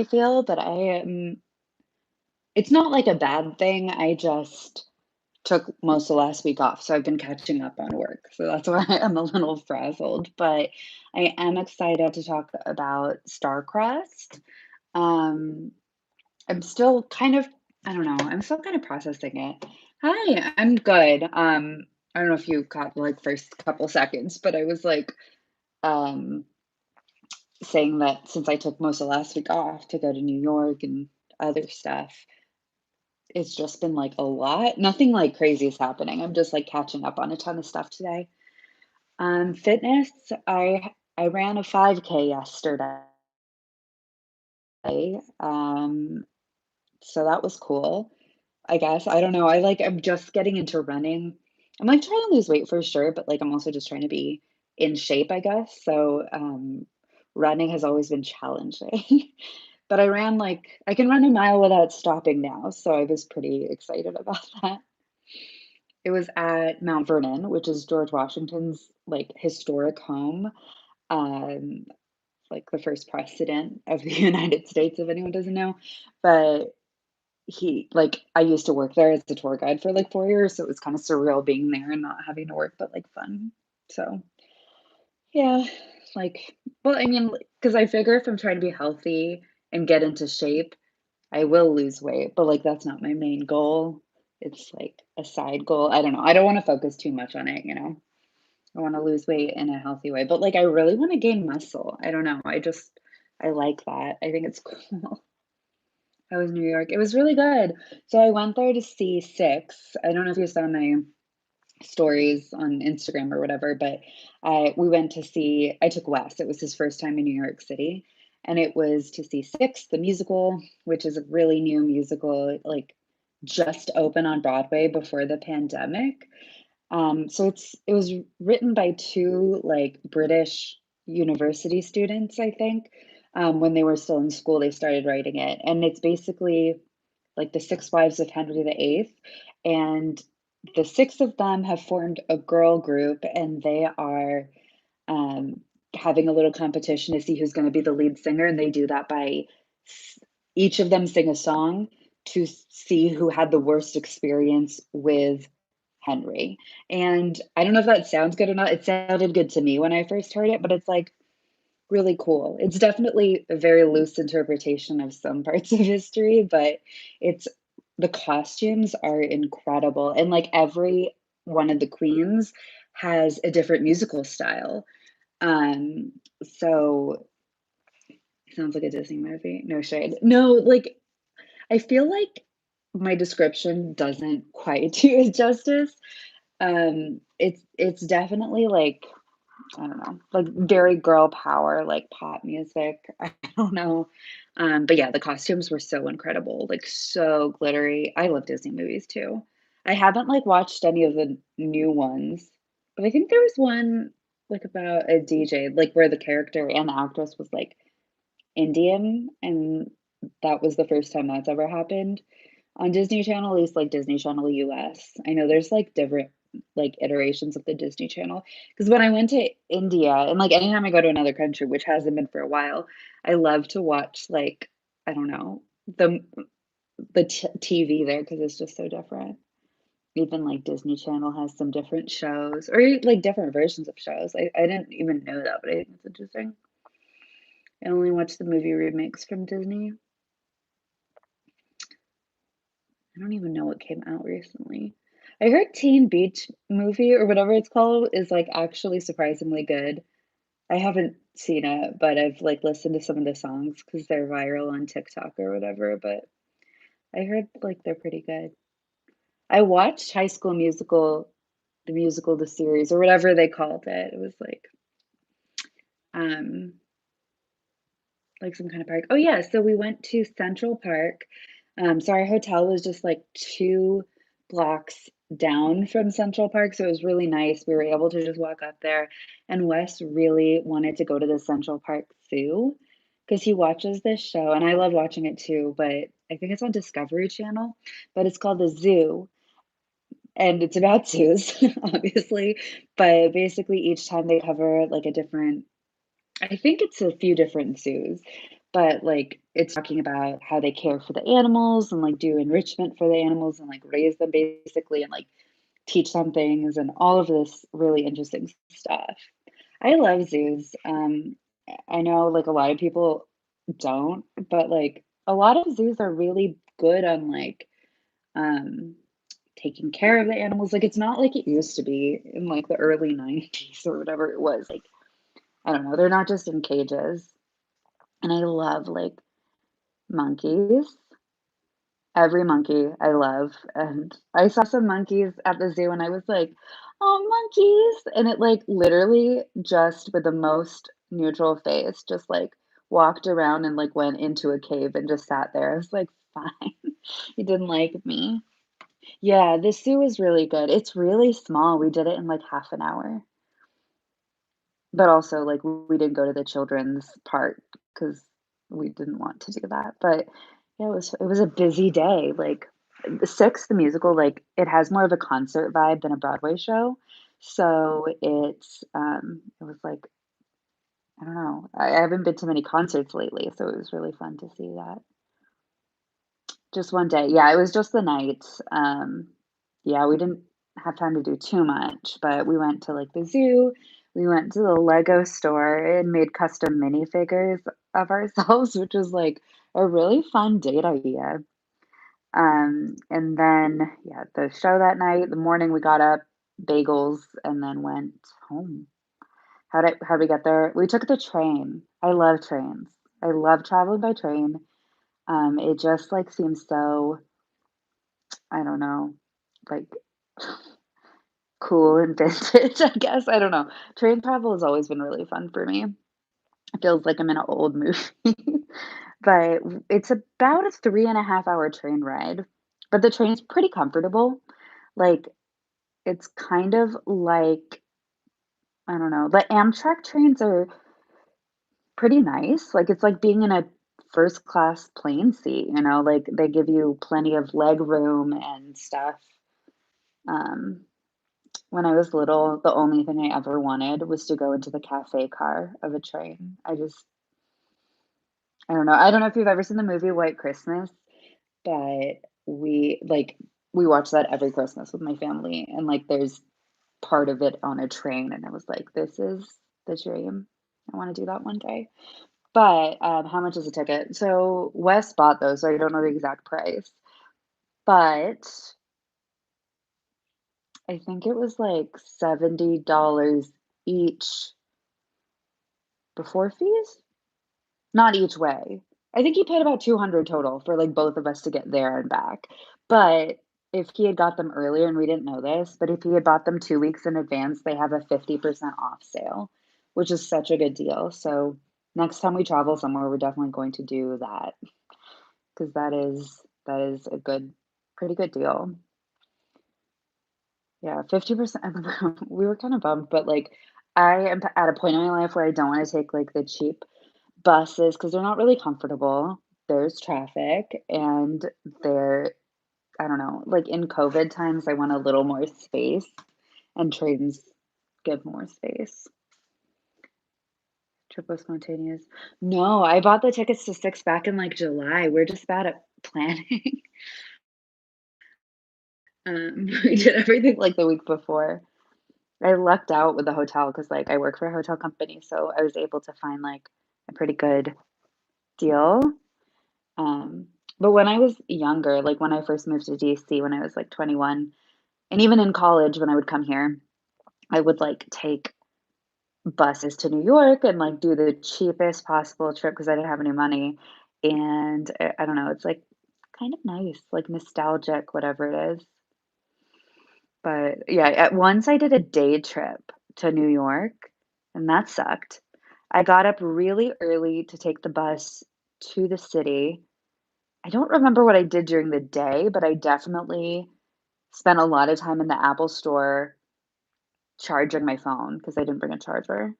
feel, but it's not like a bad thing. I just took most of last week off, so I've been catching up on work. So that's why I'm a little frazzled, but I am excited to talk about Starcrossed. Um, I'm still kind of, I don't know, I'm still kind of processing it. Hi, I'm good. I don't know if you caught the like first couple seconds, but I was like um saying that since I took most of last week off to go to New York and other stuff, it's just been like a lot. Nothing like crazy is happening. I'm just like catching up on a ton of stuff today. Fitness, I ran a 5K yesterday. Um, so that was cool. I guess. I don't know. I'm just getting into running. I'm like trying to lose weight for sure, but like I'm also just trying to be in shape, I guess. So running has always been challenging. But I can run a mile without stopping now, so I was pretty excited about that. It was at Mount Vernon, which is George Washington's like historic home. Um, like the first president of the United States, if anyone doesn't know. But I used to work there as a tour guide for like 4 years, so it was kind of surreal being there and not having to work, but like fun. So yeah, like, well, I mean, because I figure if I'm trying to be healthy and get into shape, I will lose weight, but like that's not my main goal. It's like a side goal. I don't know. I don't want to focus too much on it. I want to lose weight in a healthy way, but like I really want to gain muscle. I don't know. I like that. I think it's cool. How was New York? It was really good. So I went there to see Six. I don't know if you saw my stories on Instagram or whatever, but I took Wes. It was his first time in New York City. And it was to see Six, the musical, which is a really new musical, like just open on Broadway before the pandemic. It was written by two like British university students, I think. When they were still in school, they started writing it, and it's basically like the six wives of Henry VIII, and the six of them have formed a girl group, and they are um, having a little competition to see who's going to be the lead singer, and they do that by each of them sing a song to see who had the worst experience with Henry. And I don't know if that sounds good or not. It sounded good to me when I first heard it, but it's like really cool. It's definitely a very loose interpretation of some parts of history, but it's the costumes are incredible. And like every one of the queens has a different musical style. Um, so sounds like a Disney movie. No shade. No, like I feel like my description doesn't quite do it justice. It's definitely like I don't know, like very girl power, like pop music. I don't know. But yeah, the costumes were so incredible, like so glittery. I love Disney movies too. I haven't like watched any of the new ones, but I think there was one like about a DJ, like where the character and the actress was like Indian, and that was the first time that's ever happened on Disney Channel, at least like Disney Channel US. I know there's like different like iterations of the Disney Channel. Because when I went to India, and like anytime I go to another country, which hasn't been for a while, I love to watch like I don't know the TV there because it's just so different. Even like Disney Channel has some different shows or like different versions of shows. I didn't even know that, but I think it's interesting. I only watch the movie remakes from Disney. I don't even know what came out recently. I heard Teen Beach Movie or whatever it's called is like actually surprisingly good. I haven't seen it, but I've like listened to some of the songs because they're viral on TikTok or whatever. But I heard like they're pretty good. I watched High School Musical, the musical, the series, or whatever they called it. It was um like some kind of park. Oh yeah, so we went to Central Park. So our hotel was just like 2 blocks down from Central Park, so it was really nice. We were able to just walk up there, and Wes really wanted to go to the Central Park Zoo because he watches this show, and I love watching it too, but I think it's on Discovery Channel, but it's called The Zoo, and it's about zoos, obviously, but basically each time they cover like a different I think it's a few different zoos, but, like, it's talking about how they care for the animals and, like, do enrichment for the animals and, like, raise them basically and, like, teach them things and all of this really interesting stuff. I love zoos. I know, like, a lot of people don't, but, like, a lot of zoos are really good on, like, um, taking care of the animals. Like, it's not like it used to be in, like, the early '90s or whatever it was. Like, I don't know, they're not just in cages. And I love, like, monkeys. Every monkey I love, and I saw some monkeys at the zoo and I was like, "Oh, monkeys," and it, like, literally just with the most neutral face, just, like, walked around and, like, went into a cave and just sat there. I was like, "Fine." He didn't like me. Yeah, the zoo is really good. It's really small. We did it in, like, half an hour. But also, like, we didn't go to the children's part because we didn't want to do that, but, yeah, it was a busy day, like, the Six, the musical, like, it has more of a concert vibe than a Broadway show, so it was like, I don't know, I haven't been to many concerts lately, so it was really fun to see that. Just one day. Yeah, it was just the night. Yeah, we didn't have time to do too much, but we went to, like, the zoo, we went to the Lego store and made custom minifigures of ourselves, which was, like, a really fun date idea. And then, yeah, the show that night, the morning we got up, bagels, and then went home. How'd we get there? We took the train. I love trains. I love traveling by train. It just, like, seems so I don't know, like, cool and vintage, I guess, I don't know. Train travel has always been really fun for me. It feels like I'm in an old movie. But it's about a 3.5-hour train ride, but the train's pretty comfortable. Like, it's kind of like I don't know, the Amtrak trains are pretty nice, like, it's like being in a first class plane seat, like, they give you plenty of leg room and stuff. Um When I was little, the only thing I ever wanted was to go into the cafe car of a train. I don't know. I don't know if you've ever seen the movie White Christmas, but we watch that every Christmas with my family, and, like, there's part of it on a train, and I was like, "This is the dream. I wanna do that one day." But, how much is a ticket? So, Wes bought those, so I don't know the exact price, but I think it was, like, $70 each before fees? Not each way. I think he paid about 200 total for, like, both of us to get there and back. But if he had got them earlier, and we didn't know this, but if he had bought them 2 weeks in advance, they have a 50% off sale, which is such a good deal. So, next time we travel somewhere, we're definitely going to do that because that is a pretty good deal. Yeah, 50%. We were kinda bummed, but, like, I am at a point in my life where I don't wanna take, like, the cheap buses because 'cause they're not really comfortable. There's traffic, and they're I don't know, like, in COVID times, I want a little more space, and trains give more space. Triple spontaneous. No, I bought the tickets to Six back in, like, July. We're just bad at planning. We did everything, like, the week before. I lucked out with the hotel because, like, I work for a hotel company, so I was able to find, like, a pretty good deal. Um, but when I was younger, like, when I first moved to DC when I was, like, 21, and even in college when I would come here, I would, like, take buses to New York and, like, do the cheapest possible trip because I didn't have any money, and I don't know, it's, like, kind of nice, like, nostalgic, whatever it is. But, yeah, at once I did a day trip to New York, and that sucked. I got up really early to take the bus to the city. I don't remember what I did during the day, but I definitely spent a lot of time in the Apple Store charging my phone because I didn't bring a charger.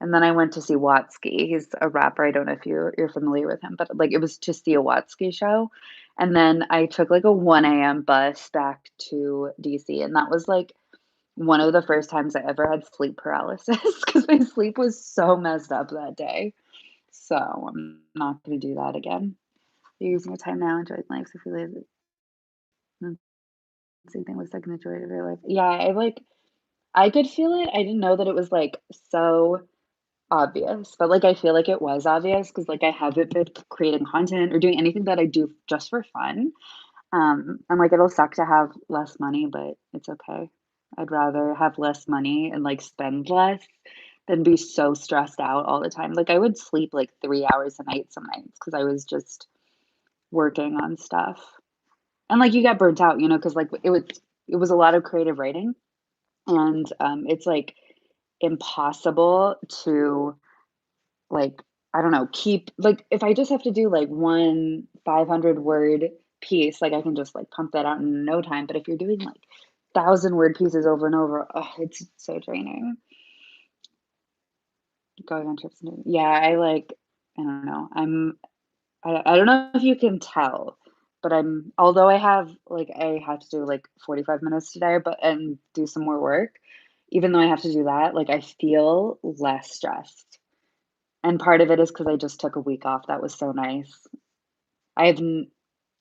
And then I went to see Watsky. He's a rapper. I don't know if you're familiar with him, but, like, it was to see a Watsky show. And then I took, like, a 1 a.m. bus back to DC, and that was, like, one of the first times I ever had sleep paralysis because my sleep was so messed up that day. So I'm not gonna do that again. You're using your time now, enjoying life, so if you live the same thing looks like an enjoy of your life. Yeah, I could feel it. I didn't know that it was, like, so obvious, but, like, I feel like it was obvious because like, I haven't been creating content or doing anything that I do just for fun. And, like, it'll suck to have less money, but it's okay. I'd rather have less money and, like, spend less than be so stressed out all the time. Like, I would sleep, like, 3 hours a night some nights because I was just working on stuff. And, like, you get burnt out, because like, it was a lot of creative writing, and, it's, like, impossible to, like, I don't know, keep like, if I just have to do, like, one 500-word piece, like, I can just, like, pump that out in no time, but if you're doing, like, 1,000-word pieces over and over, it's so draining. Going on trips and yeah, I don't know, I don't know if you can tell, but although I have to do, like, 45 minutes today, but and do some more work, even though I have to do that, like, I feel less stressed. And part of it is because I just took a week off, that was so nice. I have n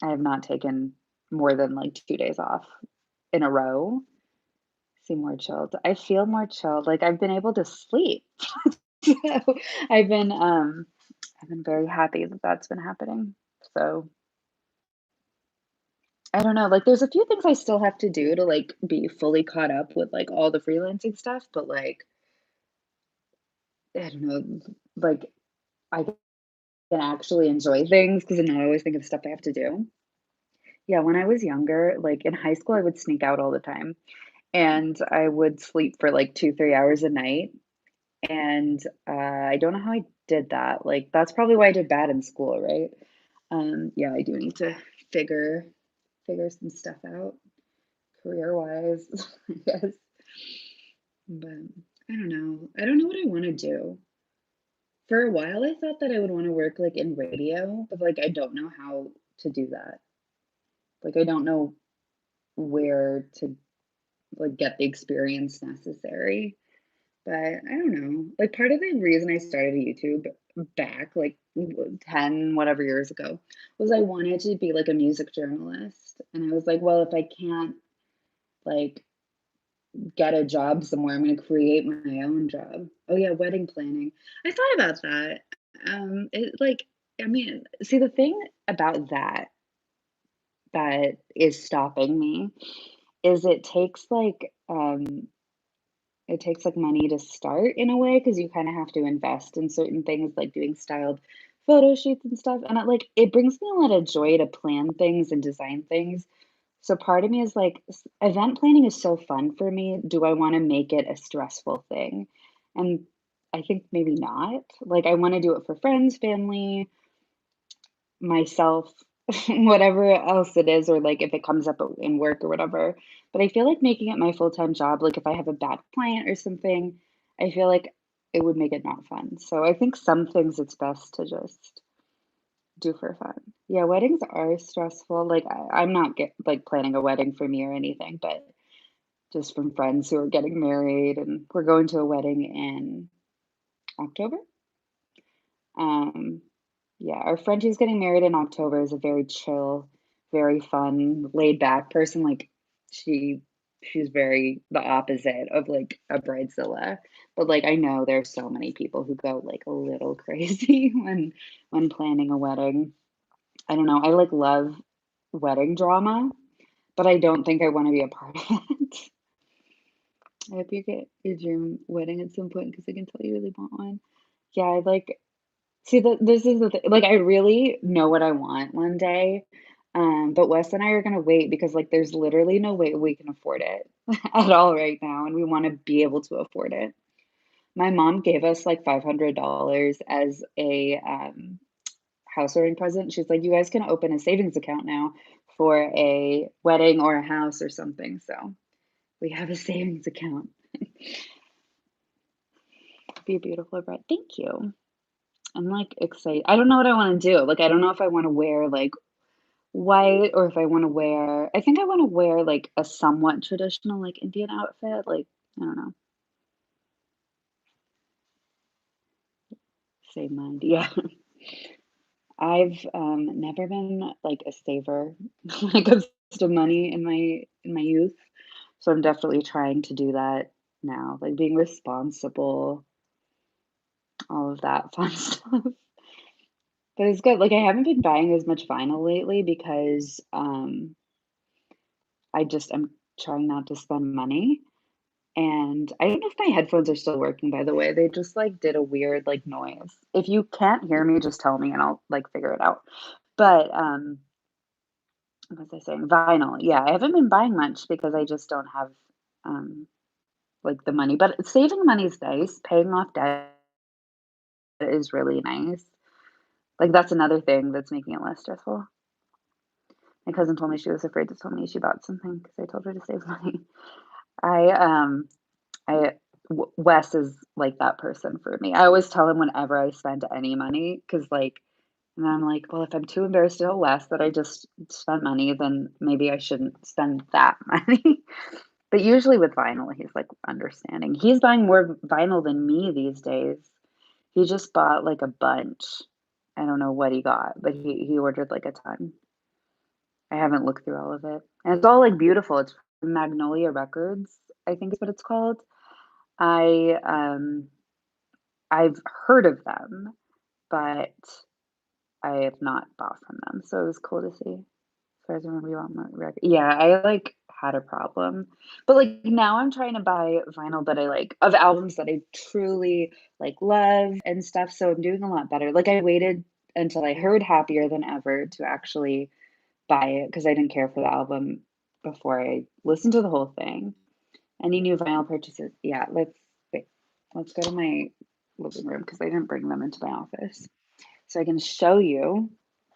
I have not taken more than, like, 2 days off in a row. Seem more chilled. I feel more chilled, like, I've been able to sleep. So, I've been, um I've been very happy that that's been happening. So, I don't know, like, there's a few things I still have to do to, like, be fully caught up with, like, all the freelancing stuff, but, like, I don't know, like, I can actually enjoy things because then I always think of stuff I have to do. Yeah, when I was younger, like, in high school, I would sneak out all the time, and I would sleep for, like, 2, 3 hours a night, and, I don't know how I did that, like, that's probably why I did bad in school, right? Yeah, I do need to figure figure some stuff out career-wise, I guess, but I don't know. I don't know what I wanna do. For a while, I thought that I would wanna work, like, in radio, but, like, I don't know how to do that. Like, I don't know where to like, get the experience necessary. But I don't know. Like, part of the reason I started YouTube back, like, 10 whatever years ago, was I wanted to be, like, a music journalist, and I was like, "Well, if I can't, like, get a job somewhere, I'm gonna create my own job." Oh, yeah, wedding planning. I thought about that. I mean, see, the thing about that is stopping me is it takes, like, money to start in a way because you kinda have to invest in certain things, like doing styled photo shoots and stuff, and it brings me a lot of joy to plan things and design things. So part of me is like, event planning is so fun for me, do I wanna make it a stressful thing? And I think maybe not. Like, I wanna do it for friends, family, myself, whatever else it is, or like if it comes up in work or whatever. But I feel like making it my full-time job, like if I have a bad client or something, I feel like it would make it not fun. So I think some things it's best to just do for fun. Yeah, weddings are stressful. Like I'm not like planning a wedding for me or anything, but just from friends who are getting married and we're going to a wedding in October. Um, yeah, our friend who's getting married in October is a very chill, very fun, laid back person. Like she she's very the opposite of like a bridezilla. But like I know there's so many people who go like a little crazy when planning a wedding. I don't know. I like love wedding drama, but I don't think I want to be a part of it. I hope you get your dream wedding at some point because I can tell you really want one. Yeah, I like see, this is the thing, like, I really know what I want one day, but Wes and I are gonna wait because, like, there's literally no way we can afford it at all right now, and we wanna be able to afford it. My mom gave us, like, $500 as a, housewarming present. She's like, "You guys can open a savings account now for a wedding or a house or something," so we have a savings account. Be a beautiful bride. Thank you. I'm, like, excited. I don't know what I wanna do, like, I don't know if I wanna wear, like, white or if I wanna wear I think I wanna wear, like, a somewhat traditional, like, Indian outfit, like, I don't know, same mind. Yeah. I've never been like a saver when it comes to money in my youth. So I'm definitely trying to do that now, like being responsible, all of that fun stuff. But it's good. Like I haven't been buying as much vinyl lately because I'm trying not to spend money. And I don't know if my headphones are still working, by the way. They just like did a weird like noise. If you can't hear me, just tell me and I'll like figure it out. But what was I saying? Vinyl. Yeah, I haven't been buying much because I just don't have um like the money. But saving money is nice. Paying off debt is really nice. Like that's another thing that's making it less stressful. My cousin told me she was afraid to tell me she bought something because I told her to save money. I I Wes is like that person for me. I always tell him whenever I spend any money, because like, and I'm like, well, if I'm too embarrassed to tell Wes that I just spent money, then maybe I shouldn't spend that money. But usually with vinyl, he's like understanding. He's buying more vinyl than me these days. He just bought like a bunch. I don't know what he got, but he ordered like a ton. I haven't looked through all of it. And it's all like beautiful. It's from Magnolia Records, I think is what it's called. I I've heard of them, but I have not bought from them. So it was cool to see. As far as I remember, you want my record. Yeah, I like had a problem. But like now I'm trying to buy vinyl that I like of albums that I truly like love and stuff. So I'm doing a lot better. Like I waited until I heard Happier Than Ever to actually buy it because I didn't care for the album before I listened to the whole thing. Any new vinyl purchases? Yeah, wait. Let's go to my living room because I didn't bring them into my office. So I can show you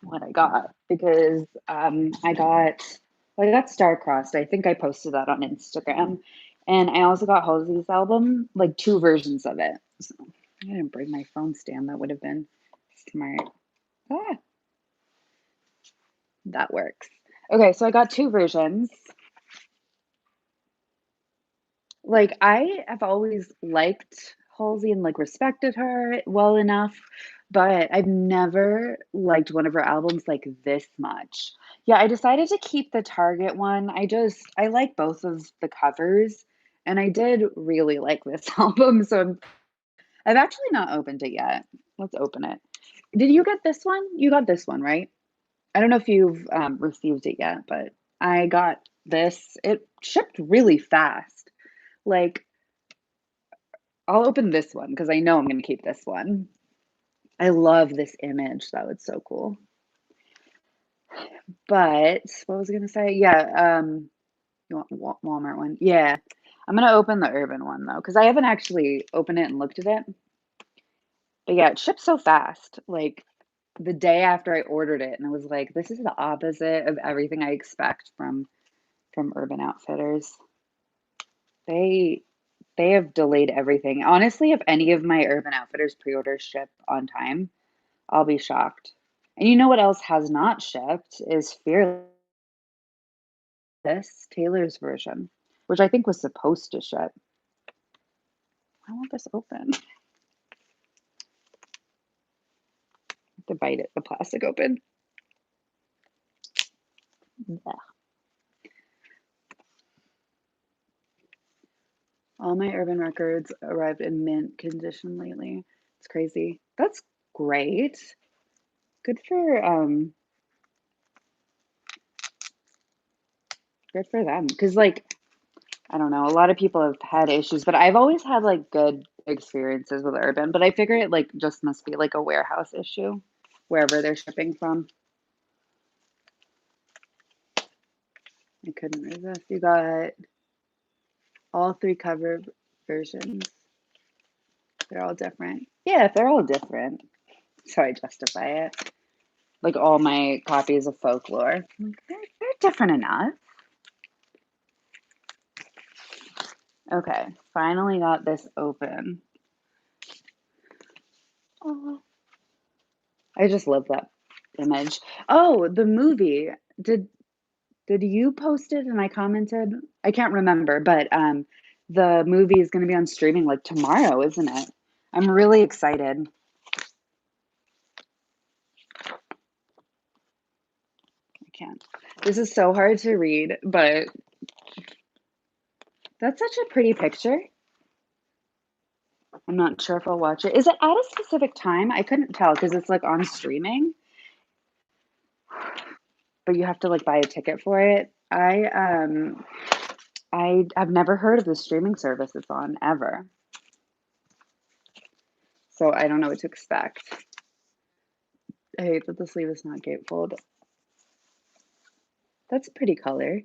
what I got because I got Star-Crossed. I think I posted that on Instagram. And I also got Halsey's album, like two versions of it. So I didn't bring my phone stand. That would have been smart. Ah, that works. Okay, so I got two versions. Like, I have always liked Halsey and, like, respected her well enough, but I've never liked one of her albums, like, this much. Yeah, I decided to keep the Target one. I like both of the covers, and I did really like this album, so I've actually not opened it yet. Let's open it. Did you get this one? You got this one, right? I don't know if you've, received it yet, but I got this. It shipped really fast. Like, I'll open this one because I know I'm gonna keep this one. I love this image, though, it's so cool. But what was I gonna say? Yeah, you want Walmart one? Yeah. I'm gonna open the Urban one though, because I haven't actually opened it and looked at it. But yeah, it shipped so fast. Like the day after I ordered it, and I was like, this is the opposite of everything I expect from Urban Outfitters. They they have delayed everything. Honestly, if any of my Urban Outfitters pre-orders ship on time, I'll be shocked. And you know what else has not shipped is Fearless, Taylor's version, which I think was supposed to ship. I want this open. I have to bite it, the plastic open. Yeah. All my Urban Records arrived in mint condition lately. It's crazy. That's great. Good for good for them. Because like I don't know, a lot of people have had issues, but I've always had like good experiences with Urban, but I figure it like just must be like a warehouse issue wherever they're shipping from. I couldn't resist. You got all three cover versions. They're all different. Yeah, if they're all different, so I justify it. Like all my copies of Folklore. Like, they're different enough. Okay, finally got this open. Oh, I just love that image. Oh, the movie. Did did you post it and I commented? I can't remember, but the movie is going to be on streaming like tomorrow, isn't it? I'm really excited. can't. This is so hard to read, but that's such a pretty picture. I'm not sure if I'll watch it. Is it at a specific time? I couldn't tell because it's like on streaming, but you have to like buy a ticket for it. I've never heard of the streaming service it's on ever. So I don't know what to expect. I hate that the sleeve is not gatefold. That's a pretty color.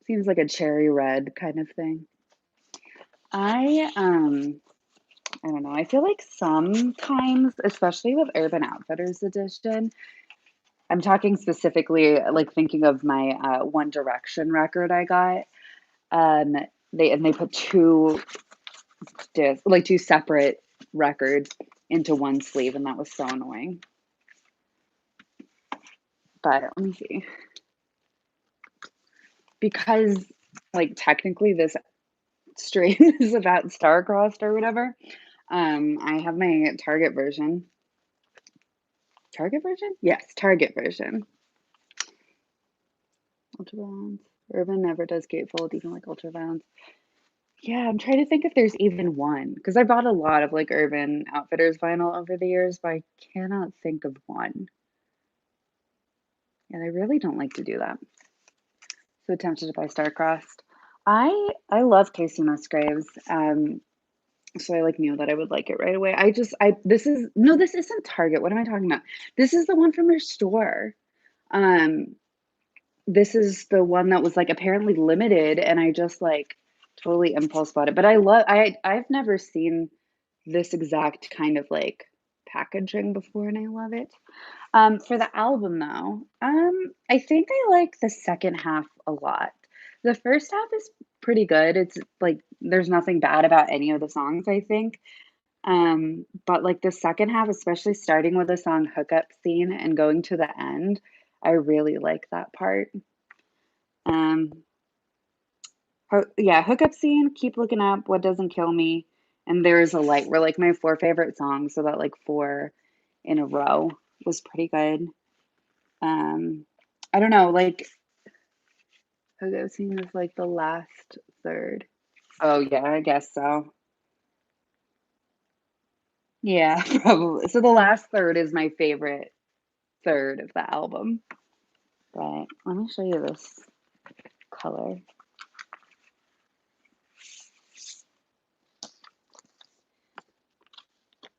Seems like a cherry red kind of thing. I don't know. I feel like sometimes, especially with Urban Outfitters edition, I'm talking specifically like thinking of my One Direction record I got. Um, they put two separate records into one sleeve, and that was so annoying. But let me see, because like technically this stream is about star-crossed or whatever. I have my Target version. Target version? Yes, Target version. Ultraviolence. Urban never does gatefold, even like ultraviolence. Yeah, I'm trying to think if there's even one because I bought a lot of like Urban Outfitters vinyl over the years, but I cannot think of one. And I really don't like to do that. So tempted to buy Starcrossed. I love Casey Musgraves. So I like knew that I would like it right away. This is no, this isn't Target. What am I talking about? This is the one from your store. Um, this is the one that was like apparently limited, and I just like totally impulse bought it. But I've never seen this exact kind of like packaging before, and I love it. For the album though, I think I like the second half a lot. The first half is pretty good. It's like there's nothing bad about any of the songs, I think. But like the second half, especially starting with the song Hookup Scene and going to the end, I really like that part. Um, yeah, Hookup Scene, Keep Looking Up, What Doesn't Kill Me, and There's a Light were like my four favorite songs, so that like four in a row was pretty good. Um, I don't know, like Hookup Scene is like the last third. Oh yeah, I guess so. Yeah, probably. So the last third is my favorite third of the album. But let me show you this color.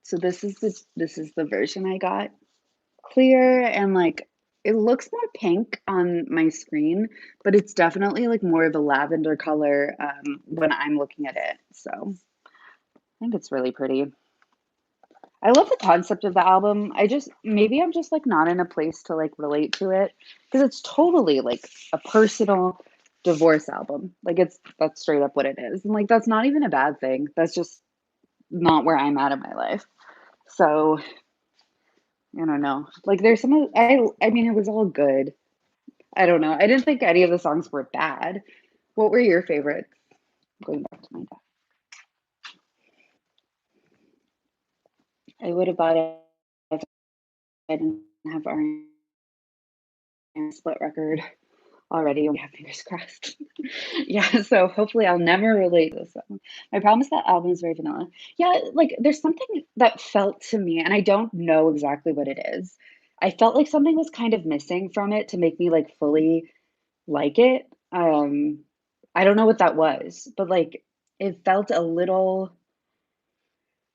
So this is the version I got. Clear and like it looks more pink on my screen, but it's definitely like more of a lavender color when I'm looking at it. So I think it's really pretty. I love the concept of the album. Maybe I'm just like not in a place to like relate to it because it's totally like a personal divorce album. Like that's straight up what it is. And like that's not even a bad thing. That's just not where I'm at in my life. So I don't know. Like there's some of I mean it was all good. I don't know. I didn't think any of the songs were bad. What were your favorites? Going back to my deck. I would have bought it if I didn't have our split record already. We have fingers crossed. Yeah, so hopefully I'll never relate to this song. My problem is that album is very vanilla. Yeah, like there's something that felt to me, and I don't know exactly what it is. I felt like something was kind of missing from it to make me like fully like it. I don't know what that was, but like it felt a little,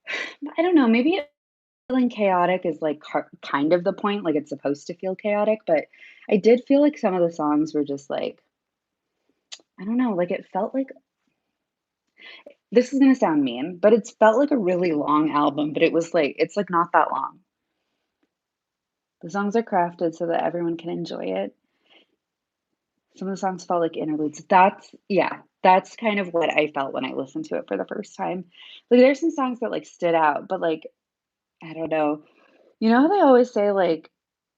I don't know, maybe feeling chaotic is like kind of the point, like it's supposed to feel chaotic, but I did feel like some of the songs were just like, I don't know, like it felt like this is gonna sound mean, but it's felt like a really long album, but it was like it's like not that long. The songs are crafted so that everyone can enjoy it. Some of the songs felt like interludes. That's kind of what I felt when I listened to it for the first time. Like there's some songs that like stood out, but like I don't know. You know how they always say like,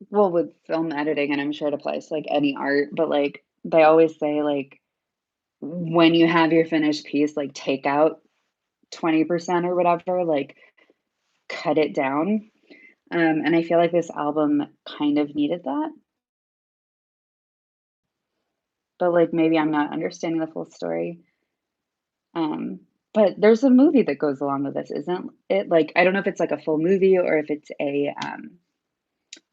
well, with film editing, and I'm sure it applies to like any art, but like they always say like when you have your finished piece, like take out 20% or whatever, like cut it down. And I feel like this album kind of needed that. but, like, maybe I'm not understanding the full story. Um, but there's a movie that goes along with this, isn't it? Like, I don't know if it's like a full movie or if it's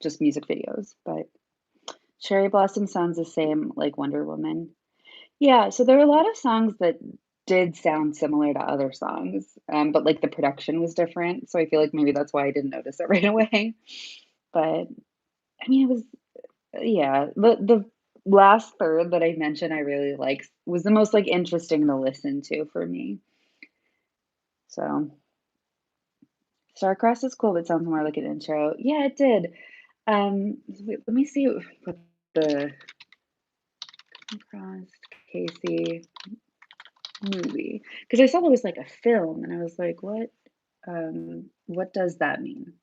just music videos, but Cherry Blossom sounds the same like Wonder Woman. Yeah, so there were a lot of songs that did sound similar to other songs, but, like, the production was different, so I feel like maybe that's why I didn't notice it right away. But, I mean, it was yeah, the last third that I mentioned I really liked was the most, like, interesting to listen to for me. So, Starcross is cool, but sounds more like an intro. Yeah, it did. Wait, let me see what the Cross Casey movie, because I saw there was, like, a film, and I was like, what does that mean?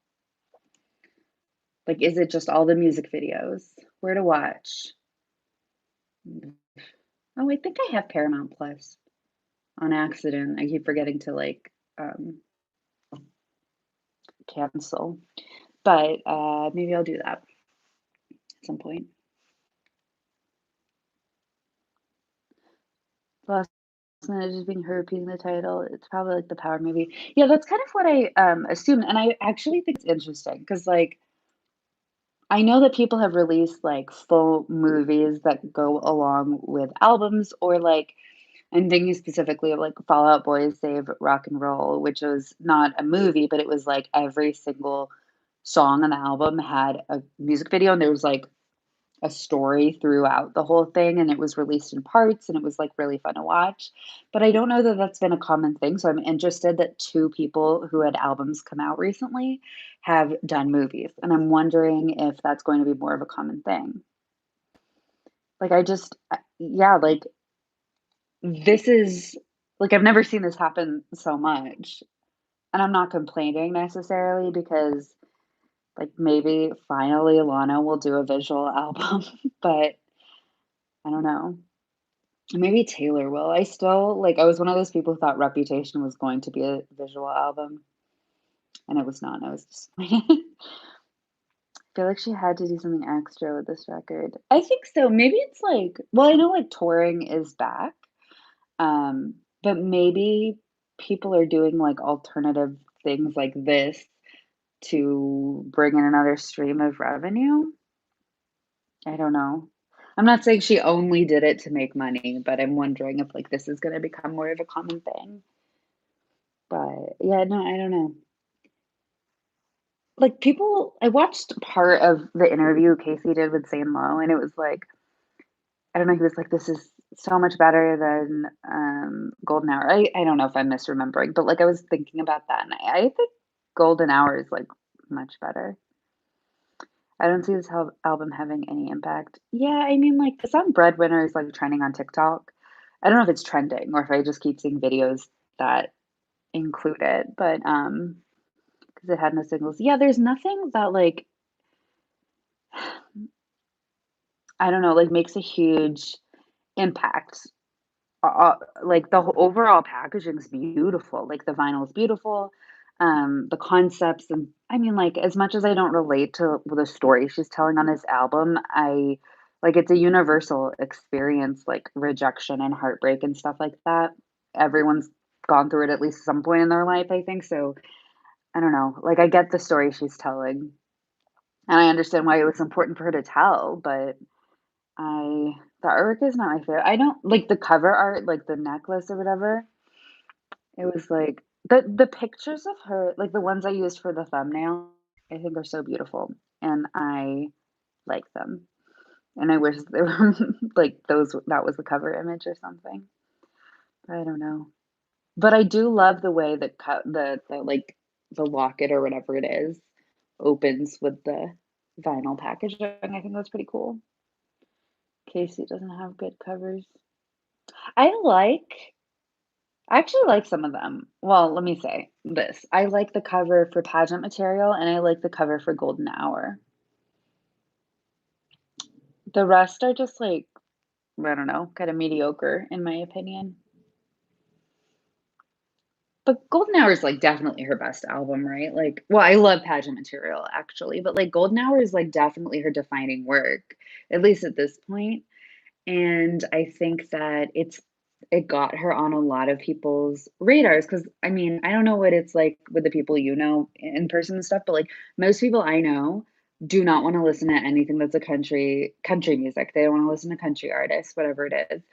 Like, is it just all the music videos? Where to watch? Oh, I think I have Paramount Plus on accident. I keep forgetting to, like, cancel, but, maybe I'll do that at some point. Last minute just being her repeating the title, it's probably, like, the Power movie. Yeah, that's kind of what I, assumed, and I actually think it's interesting because, like, I know that people have released, like, full movies that go along with albums or, like, I'm thinking specifically of, like, Fall Out Boy's Save Rock and Roll, which was not a movie, but it was, like, every single song on the album had a music video, and there was, like, a story throughout the whole thing, and it was released in parts, and it was, like, really fun to watch. But I don't know that that's been a common thing, so I'm interested that 2 people who had albums come out recently have done movies, and I'm wondering if that's going to be more of a common thing. Like, I just yeah, like, this is like, I've never seen this happen so much, and I'm not complaining necessarily because, like, maybe finally Lana will do a visual album, but I don't know. Maybe Taylor will. I still like, I was one of those people who thought Reputation was going to be a visual album, and it was not, and I was disappointed. I feel like she had to do something extra with this record. I think so. Maybe it's like well, I know, like, touring is back, but maybe people are doing, like, alternative things like this to bring in another stream of revenue? I don't know. I'm not saying she only did it to make money, but I'm wondering if, like, this is gonna become more of a common thing. But, yeah, no, I don't know. Like, people I watched part of the interview Casey did with Zane Lowe, and it was like I don't know, he was like, "This is so much better than, Golden Hour." I don't know if I'm misremembering, but, like, I was thinking about that, and I think Golden Hour is, like, much better. I don't see this album having any impact. Yeah, I mean, like, the song "Breadwinner" is, like, trending on TikTok. I don't know if it's trending or if I just keep seeing videos that include it, but, because it had no singles. Yeah, there's nothing that, like, I don't know, like, makes a huge impact. Like, the whole overall packaging's beautiful, like, the vinyl's beautiful, the concepts and I mean, like, as much as I don't relate to the story she's telling on this album, I like, it's a universal experience, like, rejection and heartbreak and stuff like that. Everyone's gone through it at least some point in their life, I think, so, I don't know, like, I get the story she's telling, and I understand why it was important for her to tell, but I the artwork is not my favorite. I don't like the cover art, like the necklace or whatever. It was like the pictures of her, like the ones I used for the thumbnail, I think are so beautiful, and I like them. And I wish they were like those that was the cover image or something. I don't know. But I do love the way that like the locket or whatever it is opens with the vinyl packaging. I think that's pretty cool. Casey doesn't have good covers. I like I actually like some of them. Well, let me say this. I like the cover for Pageant Material, and I like the cover for Golden Hour. The rest are just, like, I don't know, kinda mediocre in my opinion. But Golden Hour is, like, definitely her best album, right? Like well, I love Pageant Material, actually, but, like, Golden Hour is, like, definitely her defining work, at least at this point. And I think that it got her on a lot of people's radars because I mean, I don't know what it's like with the people you know in person and stuff, but like most people I know do not want to listen to anything that's a country music. They don't want to listen to country artists, whatever it is.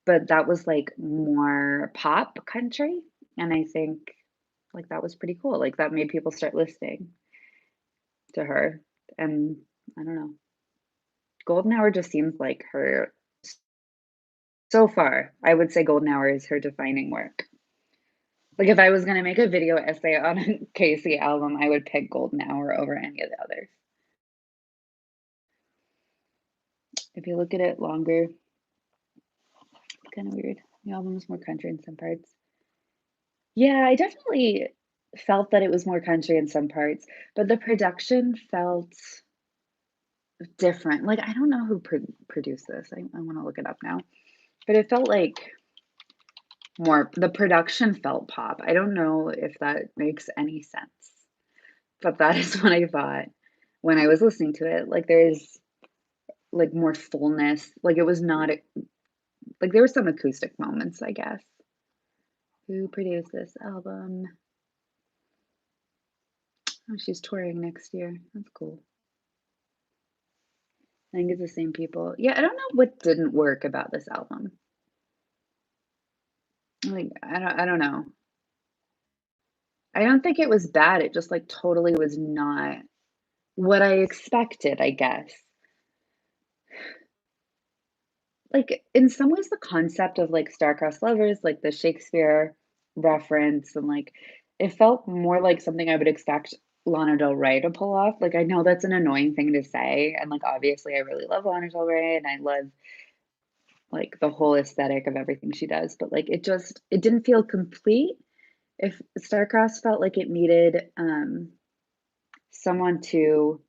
But that was like more pop country. And I think like that was pretty cool. Like that made people start listening to her. And I don't know. Golden Hour just seems like her so far. I would say Golden Hour is her defining work. Like if I was gonna make a video essay on a Casey album, I would pick Golden Hour over any of the others. If you look at it longer, it's kind of weird. The album is more country in some parts. Yeah, I definitely felt that it was more country in some parts, but the production felt different. Like I don't know who produced this. I want to look it up now, but it felt like more. The production felt pop. I don't know if that makes any sense, but that is what I thought when I was listening to it. Like there's like more fullness. Like it was not like there were some acoustic moments, I guess. Who produced this album? Oh, she's touring next year. That's cool. I think it's the same people. Yeah, I don't know what didn't work about this album. Like I don't know. I don't think it was bad. It just like totally was not what I expected, I guess. Like in some ways the concept of like star-crossed lovers, like the Shakespeare reference and like it felt more like something I would expect Lana Del Rey to pull off. Like I know that's an annoying thing to say and like obviously I really love Lana Del Rey and I love like the whole aesthetic of everything she does, but like it didn't feel complete. If Starcross felt like it needed someone to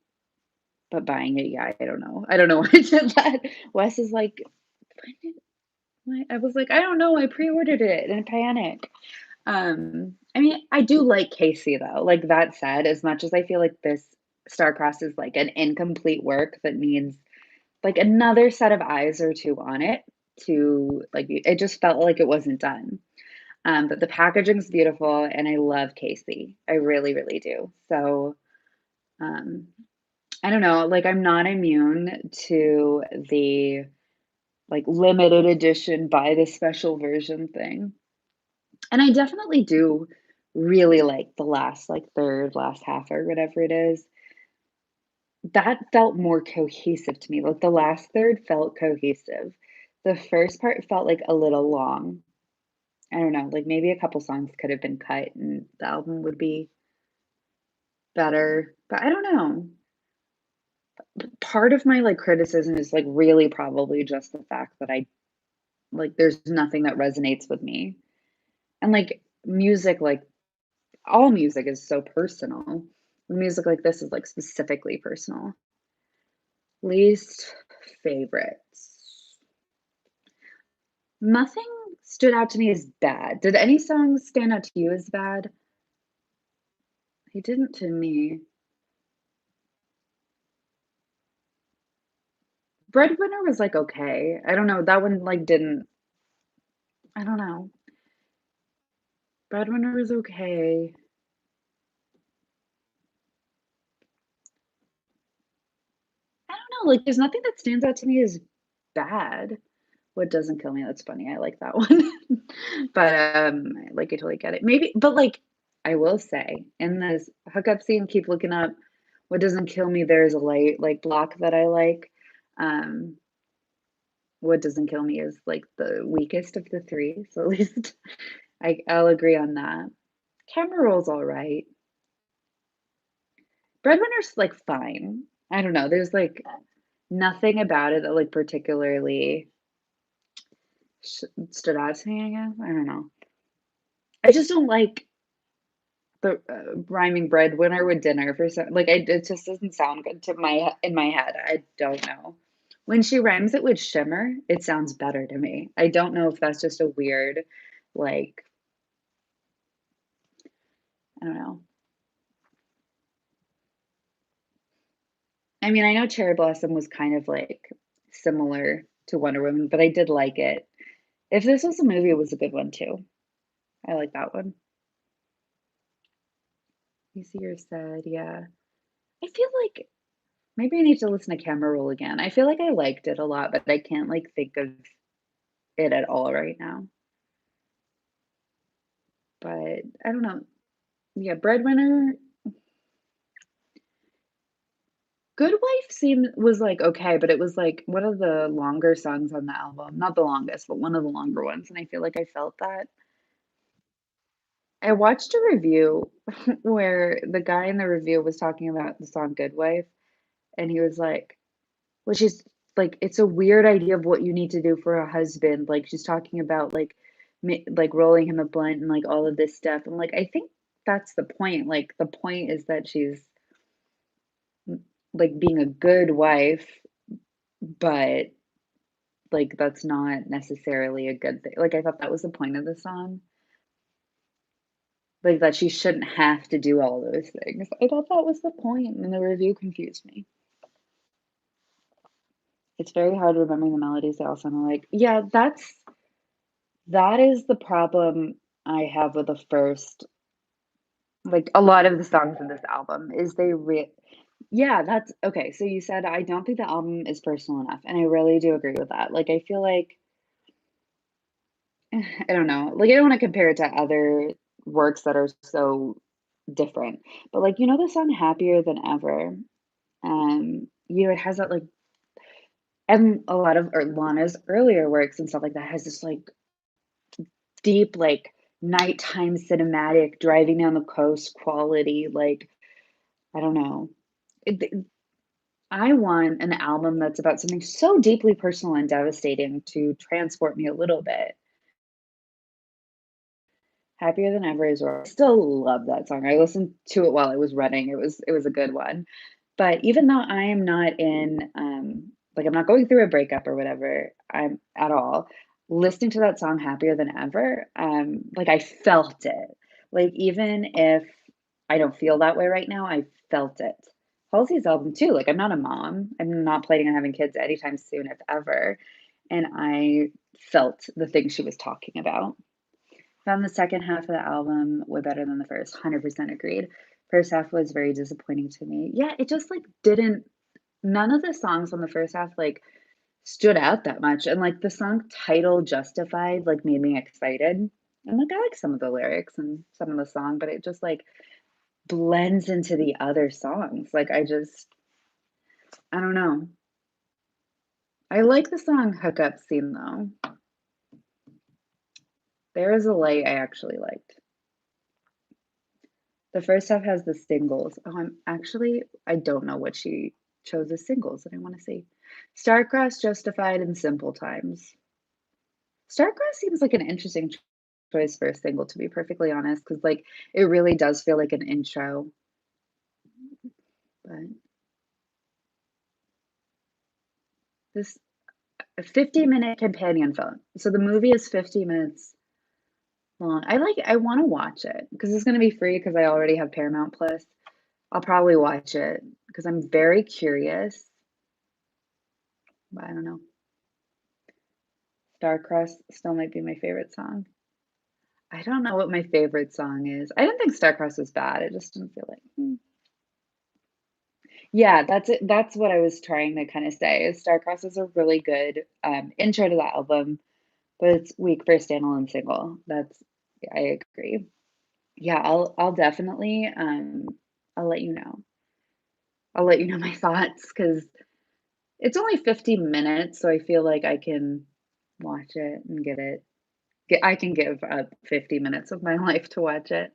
but buying it, yeah, I don't know. I don't know why I did that. Wes is like, "When did I was like, I don't know. I pre-ordered it in a panic. I mean, I do like Casey though. Like that said, as much as I feel like this Starcross is like an incomplete work that needs like another set of eyes or two on it to like it just felt like it wasn't done. But the packaging's beautiful and I love Casey. I really, really do. So um I don't know, like I'm not immune to the like limited edition buy the special version thing. And I definitely do really like the last like third, last half or whatever it is. That felt more cohesive to me. Like the last third felt cohesive. The first part felt like a little long. I don't know, like maybe a couple songs could have been cut and the album would be better. But I don't know. Part of my like criticism is like really probably just the fact that I like there's nothing that resonates with me. And like music, like all music is so personal. Music like this is like specifically personal. Least favorites. Nothing stood out to me as bad. Did any songs stand out to you as bad? They didn't to me. Breadwinner was like okay. I don't know. That one like didn't. I don't know. Breadwinner was okay. I don't know. Like there's nothing that stands out to me as bad. What doesn't kill me, that's funny, I like that one. But, like, I totally get it. Maybe but, like, I will say, in this hookup scene, keep looking up, what doesn't kill me, there's a light, like, block that I like. Um, what doesn't kill me is, like, the weakest of the 3, so at least I'll agree on that. Camera roll's alright. Breadwinner's, like, fine. I don't know, there's, like, nothing about it that, like, particularly stood out to me, I guess? I don't know. I just don't like the, rhyming breadwinner with dinner for some like, it just doesn't sound good to my in my head, I don't know. When she rhymes it with shimmer, it sounds better to me. I don't know if that's just a weird, like, I don't know. I mean, I know Cherry Blossom was kind of, like, similar. to Wonder Woman, but I did like it. If this was a movie, it was a good one too. I like that one. Easier said, yeah. I feel like maybe I need to listen to Camera Roll again. I feel like I liked it a lot, but I can't like think of it at all right now. But I don't know. Yeah, Breadwinner, Good Wife seemed was like okay, but it was like one of the longer songs on the album. Not the longest, but one of the longer ones. And I feel like I felt that. I watched a review where the guy in the review was talking about the song Good Wife, and he was like, well, she's like, it's a weird idea of what you need to do for a husband. Like, she's talking about like rolling him a blunt and like all of this stuff. I'm like, I think that's the point. Like, the point is that she's like being a good wife, but like that's not necessarily a good thing. Like, I thought that was the point of the song. Like that she shouldn't have to do all those things. I thought that was the point, and the review confused me. It's very hard remembering the melodies. They all sound alike. Yeah, that is the problem I have with the first, like a lot of the songs in this album is yeah, that's okay. So you said I don't think the album is personal enough, and I really do agree with that. Like I feel like I don't know. Like I don't want to compare it to other works that are so different. But like the song Happier Than Ever, it has that like and a lot of Lana's earlier works and stuff like that has this like deep like nighttime cinematic driving down the coast quality like I don't know. It, I want an album that's about something so deeply personal and devastating to transport me a little bit. Happier Than Ever is where I still love that song. I listened to it while I was running. It was a good one. But even though I am not in like I'm not going through a breakup or whatever, I'm at all, listening to that song Happier Than Ever, like I felt it. Like even if I don't feel that way right now, I felt it. Halsey's album too, like I'm not a mom. I'm not planning on having kids anytime soon, if ever. And I felt the thing she was talking about. Found the second half of the album way better than the first. 100% agreed. First half was very disappointing to me. Yeah, it just like didn't. None of the songs on the first half like stood out that much, and like the song title "Justified" like made me excited. And like I like some of the lyrics and some of the song, but it just like blends into the other songs. Like I don't know. I like the song "Hookup Scene" though. There is a light I actually liked. The first half has the singles. Oh, I don't know what she chose as singles that I want to see. Starcross, Justified, and Simple Times. Starcross seems like an interesting choice for a single, to be perfectly honest, because like it really does feel like an intro. But this a 50-minute companion film. So the movie is 50 minutes long. I want to watch it because it's going to be free because I already have Paramount Plus. I'll probably watch it because I'm very curious. But I don't know. Starcross still might be my favorite song. I don't know what my favorite song is. I didn't think Starcross was bad. I just didn't feel like, Yeah, that's it. That's what I was trying to kind of say. Is Starcross is a really good intro to the album, but it's weak for a standalone single. Yeah, I agree. Yeah, I'll definitely I'll let you know. I'll let you know my thoughts because it's only 50 minutes, so I feel like I can watch it and get it. I can give up 50 minutes of my life to watch it.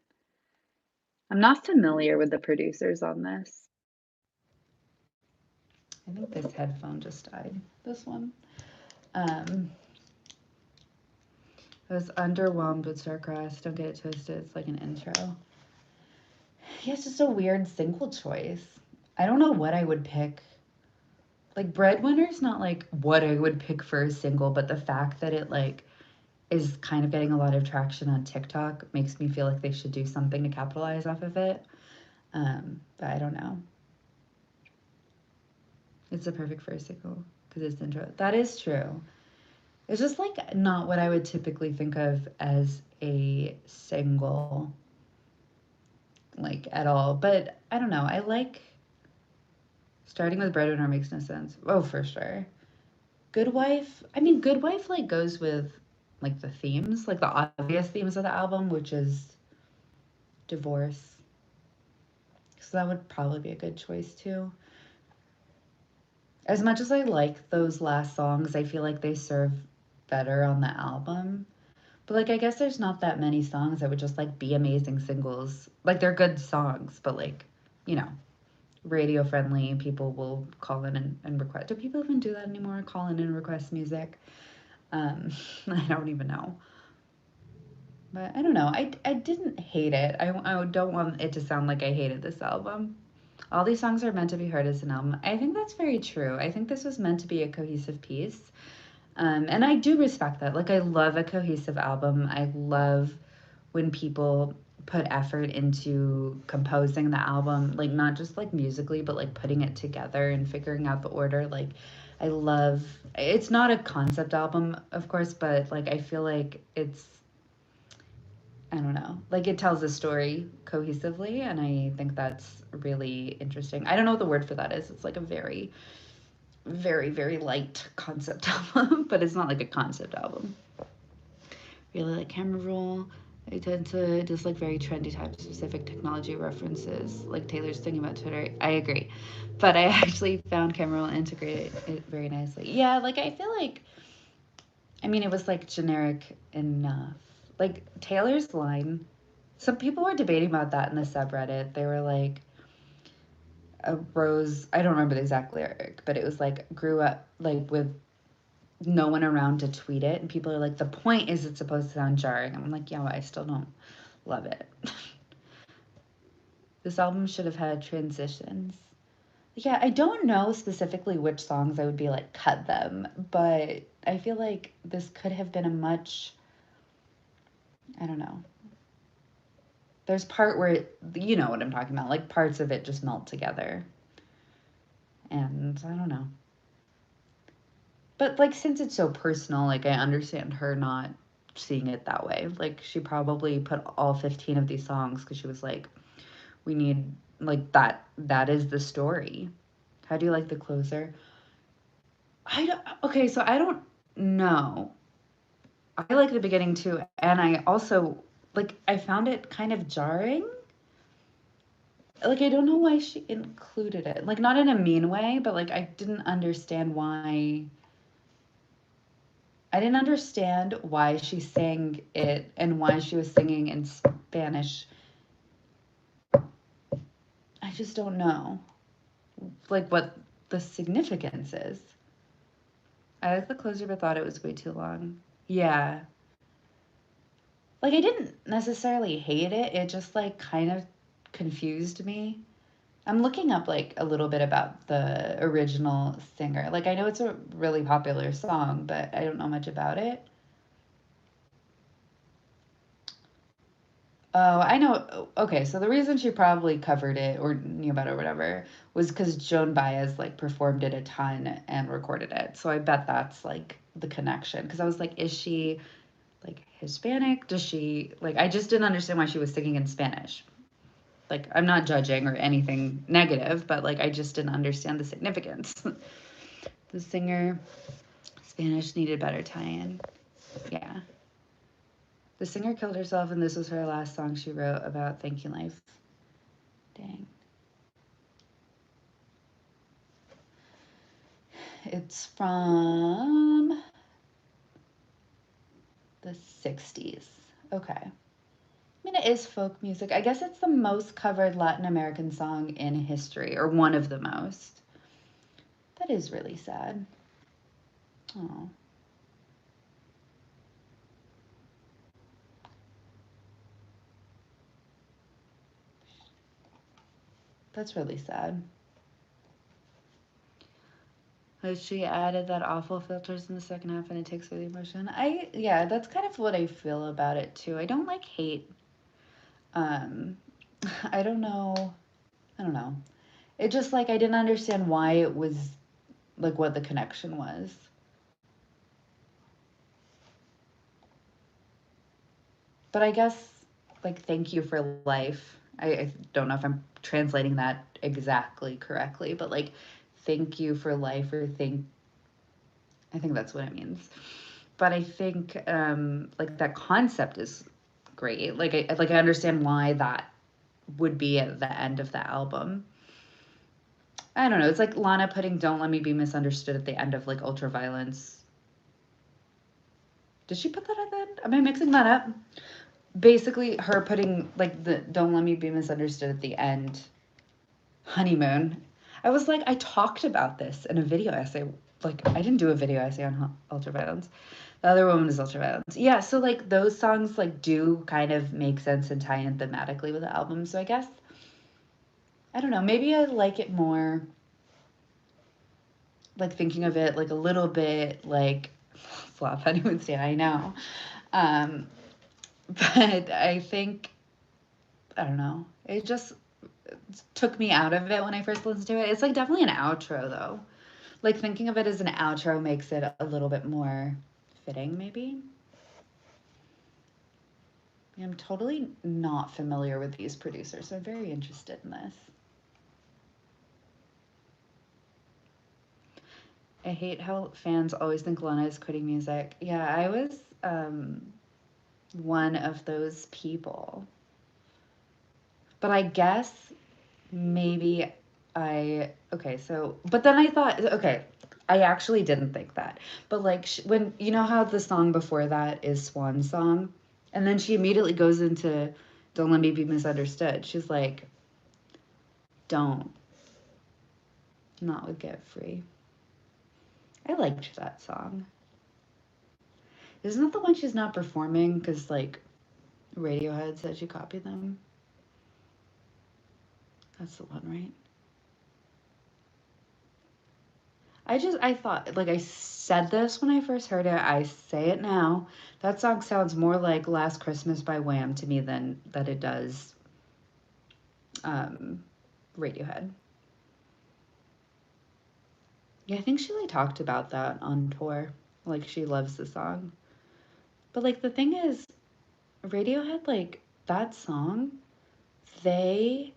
I'm not familiar with the producers on this. I think this headphone just died. This one. Um, I was underwhelmed with Starcross. Don't get it twisted. It's like an intro. Yeah, it's just a weird single choice. I don't know what I would pick. Like Breadwinner's not like what I would pick for a single, but the fact that it like is kind of getting a lot of traction on TikTok makes me feel like they should do something to capitalize off of it. But I don't know. It's a perfect first single. because it's intro. That is true. It's just like not what I would typically think of as a single, like at all. But I don't know. I like starting with Breadwinner makes no sense. Oh, for sure. Good Wife. I mean, Good Wife like goes with like the themes, like the obvious themes of the album, which is divorce. So that would probably be a good choice too. As much as I like those last songs, I feel like they serve better on the album. But like I guess there's not that many songs that would just like be amazing singles. Like they're good songs, but like, you know, radio friendly, people will call in and request. Do people even do that anymore? Call in and request music? Um, I don't even know. But I don't know. I didn't hate it. I don't want it to sound like I hated this album. All these songs are meant to be heard as an album. I think that's very true. I think this was meant to be a cohesive piece. And I do respect that. Like, I love a cohesive album. I love when people put effort into composing the album, like, not just like musically, but like putting it together and figuring out the order. Like, I love it's not a concept album, of course, but like, I feel like it's I don't know. Like it tells a story cohesively, and I think that's really interesting. I don't know what the word for that is. It's like a very, very, very light concept album, but it's not like a concept album. Really like camera roll. I tend to just like very trendy type specific technology references, like Taylor's thinking about Twitter. I agree. But I actually found camera roll integrated it very nicely. Yeah, like I feel like I mean it was like generic enough. Like Taylor's line, some people were debating about that in the subreddit. They were like, a rose, I don't remember the exact lyric, but it was like, grew up like with no one around to tweet it. And people are like, the point is it's supposed to sound jarring. I'm like, yeah, well, I still don't love it. This album should have had transitions. Yeah, I don't know specifically which songs I would be like, cut them, but I feel like this could have been a much, I don't know. There's part where, you know what I'm talking about, like parts of it just melt together. And I don't know. But like since it's so personal, like I understand her not seeing it that way. Like she probably put all 15 of these songs because she was like, we need like that is the story. How do you like the closer? I don't okay, so I don't know. I like the beginning too, and I also like I found it kind of jarring. Like I don't know why she included it. Like not in a mean way, but like I didn't understand why I didn't understand why she sang it and why she was singing in Spanish. I just don't know, like, what the significance is. I like the closer, but thought it was way too long. Yeah. Like, I didn't necessarily hate it. It just, like, kind of confused me. I'm looking up, like, a little bit about the original singer. Like, I know it's a really popular song, but I don't know much about it. Oh, I know. Okay, so the reason she probably covered it or knew about it or whatever was because Joan Baez like performed it a ton and recorded it. So I bet that's like the connection. Because I was like, is she like Hispanic? Does she like? I just didn't understand why she was singing in Spanish. Like, I'm not judging or anything negative, but like, I just didn't understand the significance. The singer, Spanish needed better tie-in. Yeah. The singer killed herself, and this was her last song she wrote about thanking life. Dang. It's from the 60s. Okay. I mean, it is folk music. I guess it's the most covered Latin American song in history, or one of the most. That is really sad. Oh, that's really sad. Like she added that awful filters in the second half and it takes away the emotion. Yeah, that's kind of what I feel about it too. I don't like hate. Um, I don't know. I don't know. It just like I didn't understand why it was like what the connection was. But I guess like thank you for life. I don't know if I'm translating that exactly correctly, but like thank you for life or thank I think that's what it means. But I think like that concept is great. Like I understand why that would be at the end of the album. I don't know. It's like Lana putting "Don't Let Me Be Misunderstood" at the end of like Ultraviolence. Did she put that at the end? Am I mixing that up? Basically, her putting like the "Don't Let Me Be Misunderstood" at the end. Honeymoon. I was like, I talked about this in a video essay. Like, I didn't do a video essay on Ultraviolence. The other woman is Ultraviolence. Yeah, so like those songs like do kind of make sense and tie in thematically with the album. So I guess I don't know. Maybe I like it more like thinking of it like a little bit like Slap Anyone's Day, I know. Um, but I think I don't know. It just took me out of it when I first listened to it. It's like definitely an outro though. Like thinking of it as an outro makes it a little bit more fitting, maybe. I'm totally not familiar with these producers, so I'm very interested in this. I hate how fans always think Lana is quitting music. Yeah, I was one of those people. But I guess maybe okay, so, but then I thought, okay, I actually didn't think that. But like, when, you know how the song before that is Swan Song? And then she immediately goes into Don't Let Me Be Misunderstood. She's like, don't, not with Get Free. I liked that song. Isn't that the one she's not performing because like Radiohead said she copied them? That's the one, right? I thought, like I said this when I first heard it, I say it now. That song sounds more like Last Christmas by Wham to me than that it does um, Radiohead. Yeah, I think she like talked about that on tour. Like she loves the song. But like the thing is, Radiohead, like that song, they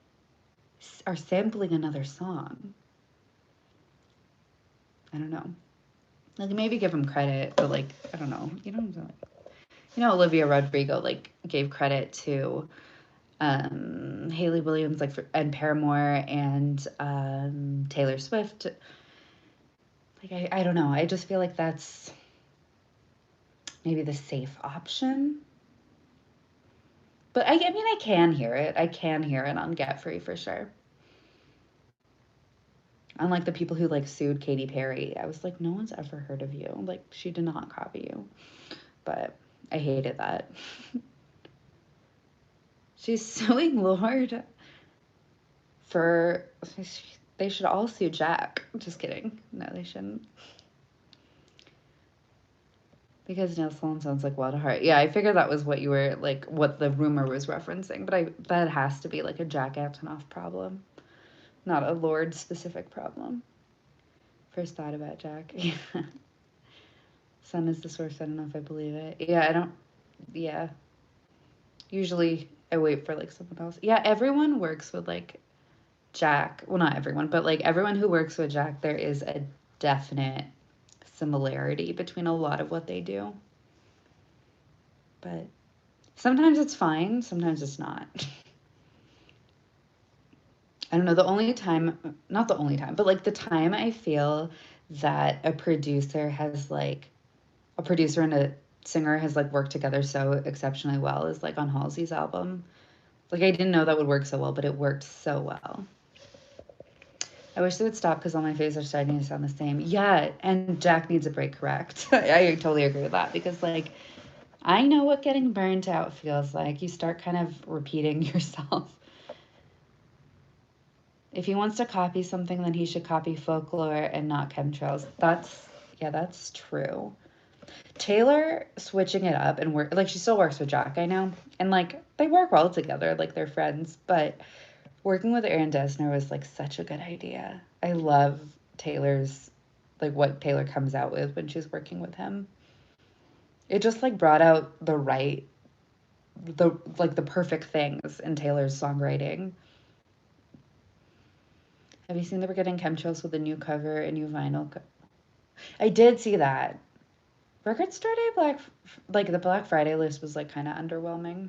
are sampling another song. I don't know. Like maybe give them credit, but like I don't know. Olivia Rodrigo like gave credit to Haley Williams like and Paramore and Taylor Swift. Like I don't know. I just feel like that's maybe the safe option. But I mean I can hear it. I can hear it on Get Free for sure. Unlike the people who like sued Katy Perry, I was like, no one's ever heard of you. Like she did not copy you. But I hated that. She's suing Lord for. They should all sue Jack. Just kidding. No, they shouldn't. Because Neil Sloan sounds like Wild at Heart. Yeah, I figured that was what you were like, what the rumor was referencing. But that has to be like a Jack Antonoff problem, not a Lord specific problem. First thought about Jack. Yeah. Sun is the source. I don't know if I believe it. Yeah, I don't. Yeah. Usually I wait for like someone else. Yeah, everyone works with like Jack. Well, not everyone, but like everyone who works with Jack, there is a definite similarity between a lot of what they do. But sometimes it's fine, sometimes it's not. I don't know, the only time, not the only time, but like the time I feel that a producer and a singer has like worked together so exceptionally well is like on Halsey's album. Like I didn't know that would work so well, but it worked so well. I wish they would stop because all my faves are starting to sound the same. Yeah, and Jack needs a break, correct? I totally agree with that because, like, I know what getting burnt out feels like. You start kind of repeating yourself. If he wants to copy something, then he should copy folklore and not chemtrails. That's true. Taylor switching it up and work, like, she still works with Jack, I know. And, like, they work well together, like, they're friends, but working with Aaron Dessner was like such a good idea. I love Taylor's like what Taylor comes out with when she's working with him. It just like brought out the perfect things in Taylor's songwriting. Have you seen that we're getting chemtrails with a new cover, a new vinyl? I did see that. Record Store Day like the Black Friday list was like kind of underwhelming.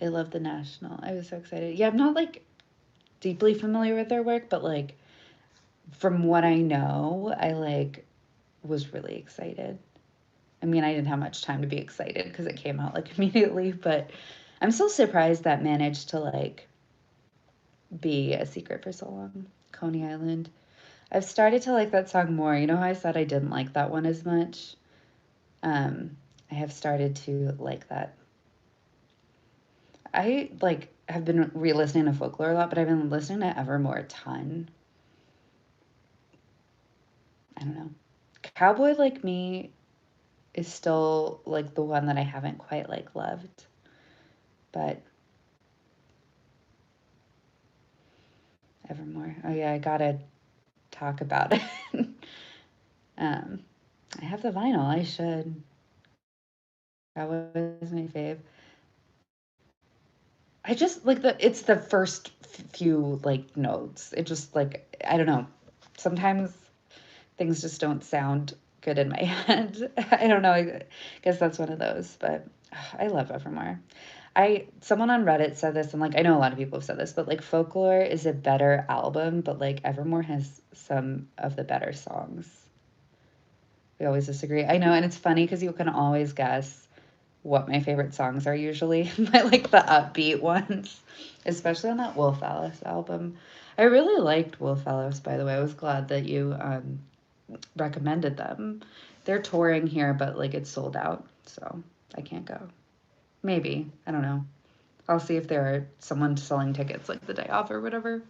I love the National. I was so excited. Yeah, I'm not like deeply familiar with their work, but like from what I know, I like was really excited. I mean, I didn't have much time to be excited because it came out like immediately, but I'm still surprised that managed to like be a secret for so long. Coney Island. I've started to like that song more. You know how I said I didn't like that one as much? I have started to like that. I like have been re-listening to Folklore a lot, but I've been listening to Evermore a ton. I don't know. Cowboy Like Me is still like the one that I haven't quite like loved. But Evermore. Oh yeah, I gotta talk about it. um, I have the vinyl. I should. That was my fave. I just like it's the first few like notes. It just like I don't know. Sometimes things just don't sound good in my head. I don't know. I guess that's one of those, but I love Evermore. Someone on Reddit said this, and like I know a lot of people have said this, but like Folklore is a better album, but like Evermore has some of the better songs. We always disagree. I know, and it's funny because you can always guess what my favorite songs are usually by like the upbeat ones, especially on that Wolf Alice album. I really liked Wolf Alice, by the way. I was glad that you recommended them. They're touring here, but like it's sold out, so I can't go. Maybe. I don't know. I'll see if there are someone selling tickets like the day off or whatever.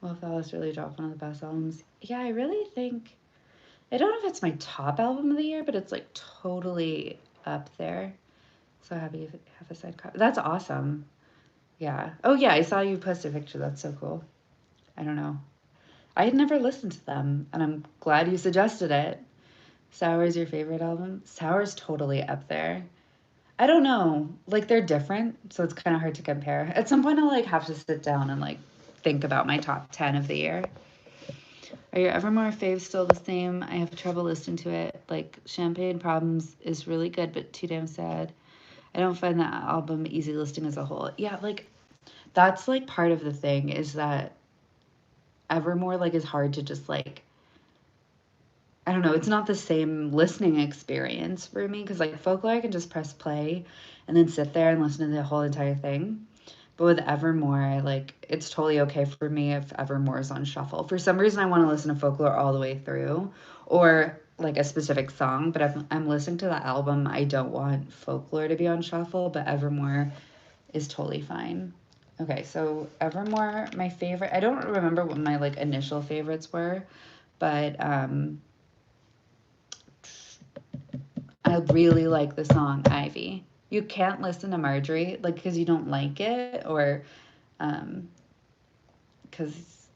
Wolf Alice really dropped one of the best albums. Yeah, I really think I don't know if it's my top album of the year, but it's like totally up there. So happy you have a side copy. That's awesome. Yeah. Oh yeah, I saw you post a picture. That's so cool. I don't know. I had never listened to them, and I'm glad you suggested it. Sour is your favorite album? Sour's totally up there. I don't know. Like they're different, so it's kind of hard to compare. At some point, I'll like have to sit down and like think about my top 10 of the year. Are your Evermore faves still the same? I have trouble listening to it. Like Champagne Problems is really good, but too damn sad. I don't find that album easy listening as a whole. Yeah, like that's like part of the thing is that Evermore like is hard to just like I don't know, it's not the same listening experience for me because like Folklore I can just press play and then sit there and listen to the whole entire thing. But with Evermore, I like it's totally okay for me if Evermore is on shuffle. For some reason I want to listen to Folklore all the way through or like a specific song, but if I'm listening to the album, I don't want Folklore to be on shuffle, but Evermore is totally fine. Okay, so Evermore, my favorite, I don't remember what my like initial favorites were, but I really like the song Ivy. You can't listen to Marjorie like because you don't like it or um because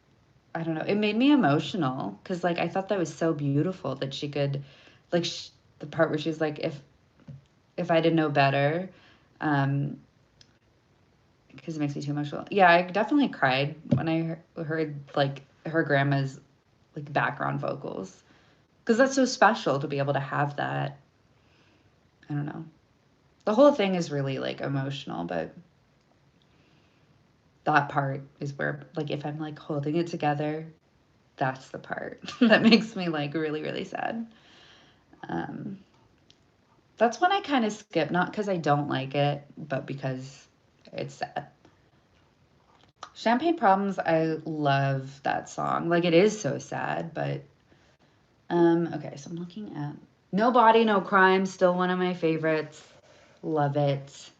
I don't know. It made me emotional because like I thought that was so beautiful that she could like the part where she's like if I didn't know better um because it makes me too emotional. Yeah, I definitely cried when I heard like her grandma's like background vocals because that's so special to be able to have that. I don't know. The whole thing is really like emotional, but that part is where like if I'm like holding it together, that's the part that makes me like really really sad. Um, that's one I kind of skip, not because I don't like it, but because it's sad. Champagne Problems, I love that song. Like it is so sad, but okay, so I'm looking at No Body, No Crime, still one of my favorites. Love it.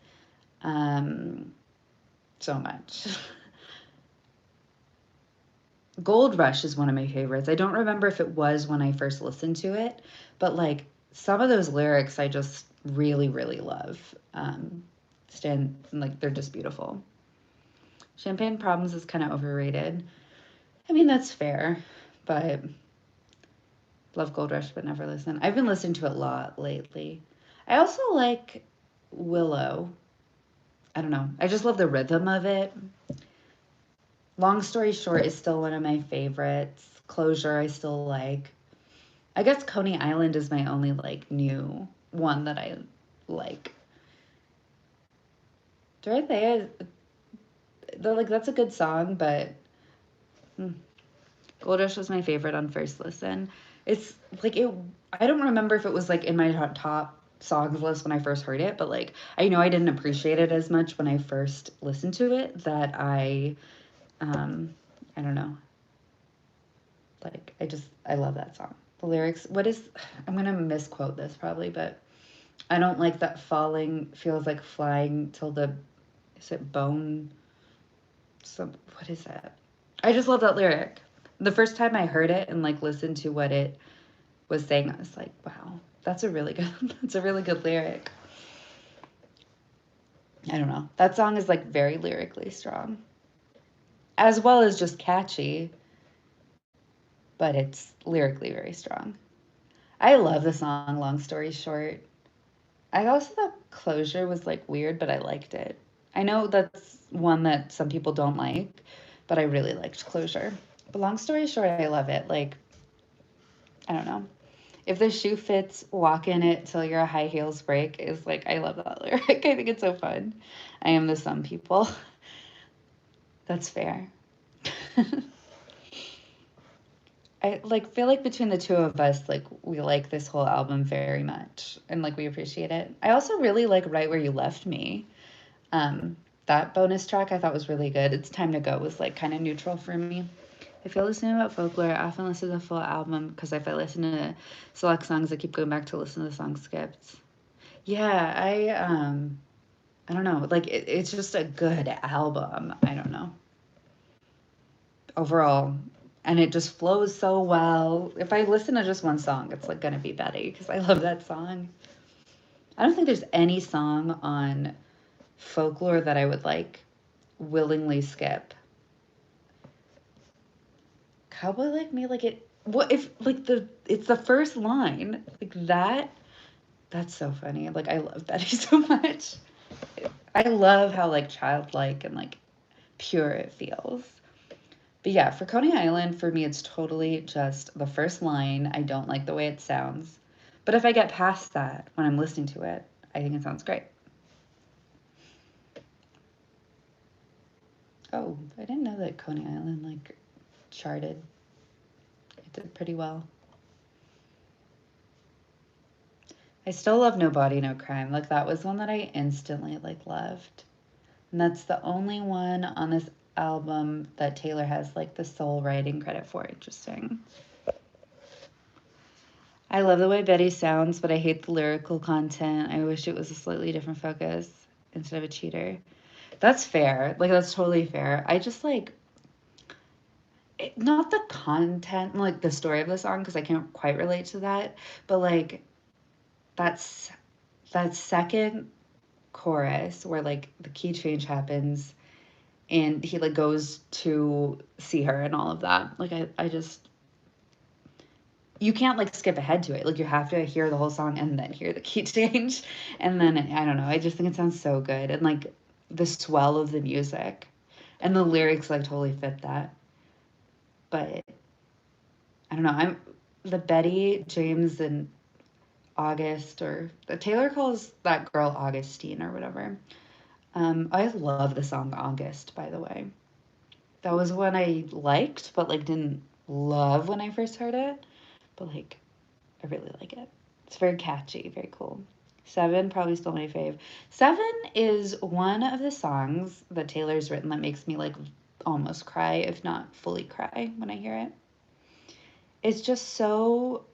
Um, so much. Gold Rush is one of my favorites. I don't remember if it was when I first listened to it, but like some of those lyrics I just really, really love. Like they're just beautiful. Champagne Problems is kind of overrated. I mean, that's fair, but love Gold Rush, but never listen. I've been listening to it a lot lately. I also like Willow. I don't know. I just love the rhythm of it. Long Story Short is still one of my favorites. Closure, I still like. I guess Coney Island is my only like new one that I like. Dorothea, like that's a good song, but Gold Rush was my favorite on first listen. It's like it. I don't remember if it was like in my top songs list when I first heard it, but like I know I didn't appreciate it as much when I first listened to it that um, I don't know. Like I love that song. The lyrics. What is? I'm gonna misquote this probably, but I don't like that falling feels like flying till the is it bone some what is that? I just love that lyric. The first time I heard it and like listened to what it was saying, I was like, wow, that's a really good that's a really good lyric. I don't know. That song is like very lyrically strong. As well as just catchy, but it's lyrically very strong. I love the song Long Story Short. I also thought Closure was like weird, but I liked it. I know that's one that some people don't like, but I really liked Closure. But long story short, I love it. Like, I don't know. If the shoe fits, walk in it till your high heels break is like, I love that lyric. I think it's so fun. I am the some people. That's fair. I like feel like between the two of us, like we like this whole album very much and like we appreciate it. I also really like Right Where You Left Me. Um, that bonus track I thought was really good. It's Time to Go was like kind of neutral for me. If you're listening about folklore, I often listen to the full album because if I listen to select songs, I keep going back to listen to the song skips. Yeah, I don't know. Like it's just a good album. I don't know. Overall, and it just flows so well. If I listen to just one song, it's like gonna be Betty because I love that song. I don't think there's any song on folklore that I would like willingly skip. Cowboy Like Me, like it. What if like it's the first line like that? That's so funny. Like I love Betty so much. I love how like childlike and like pure it feels. But yeah, for Coney Island, for me, it's totally just the first line. I don't like the way it sounds. But if I get past that when I'm listening to it, I think it sounds great. Oh, I didn't know that Coney Island like charted. It did pretty well. I still love No Body, No Crime. Like that was one that I instantly like loved. And that's the only one on this album that Taylor has like the sole writing credit for. Interesting. I love the way Betty sounds, but I hate the lyrical content. I wish it was a slightly different focus instead of a cheater. That's fair. Like that's totally fair. I just like not the content, like the story of the song, because I can't quite relate to that. But like that's that second chorus where like the key change happens and he like goes to see her and all of that. Like I just you can't like skip ahead to it. Like you have to hear the whole song and then hear the key change. And then I don't know. I just think it sounds so good and like the swell of the music and the lyrics like totally fit that. But I don't know. I'm the Betty James and August or the Taylor calls that girl Augustine or whatever. I love the song August, by the way. That was one I liked, but like didn't love when I first heard it. But like I really like it. It's very catchy, very cool. Seven, probably still my fave. Seven is one of the songs that Taylor's written that makes me like almost cry, if not fully cry, when I hear it. It's just so,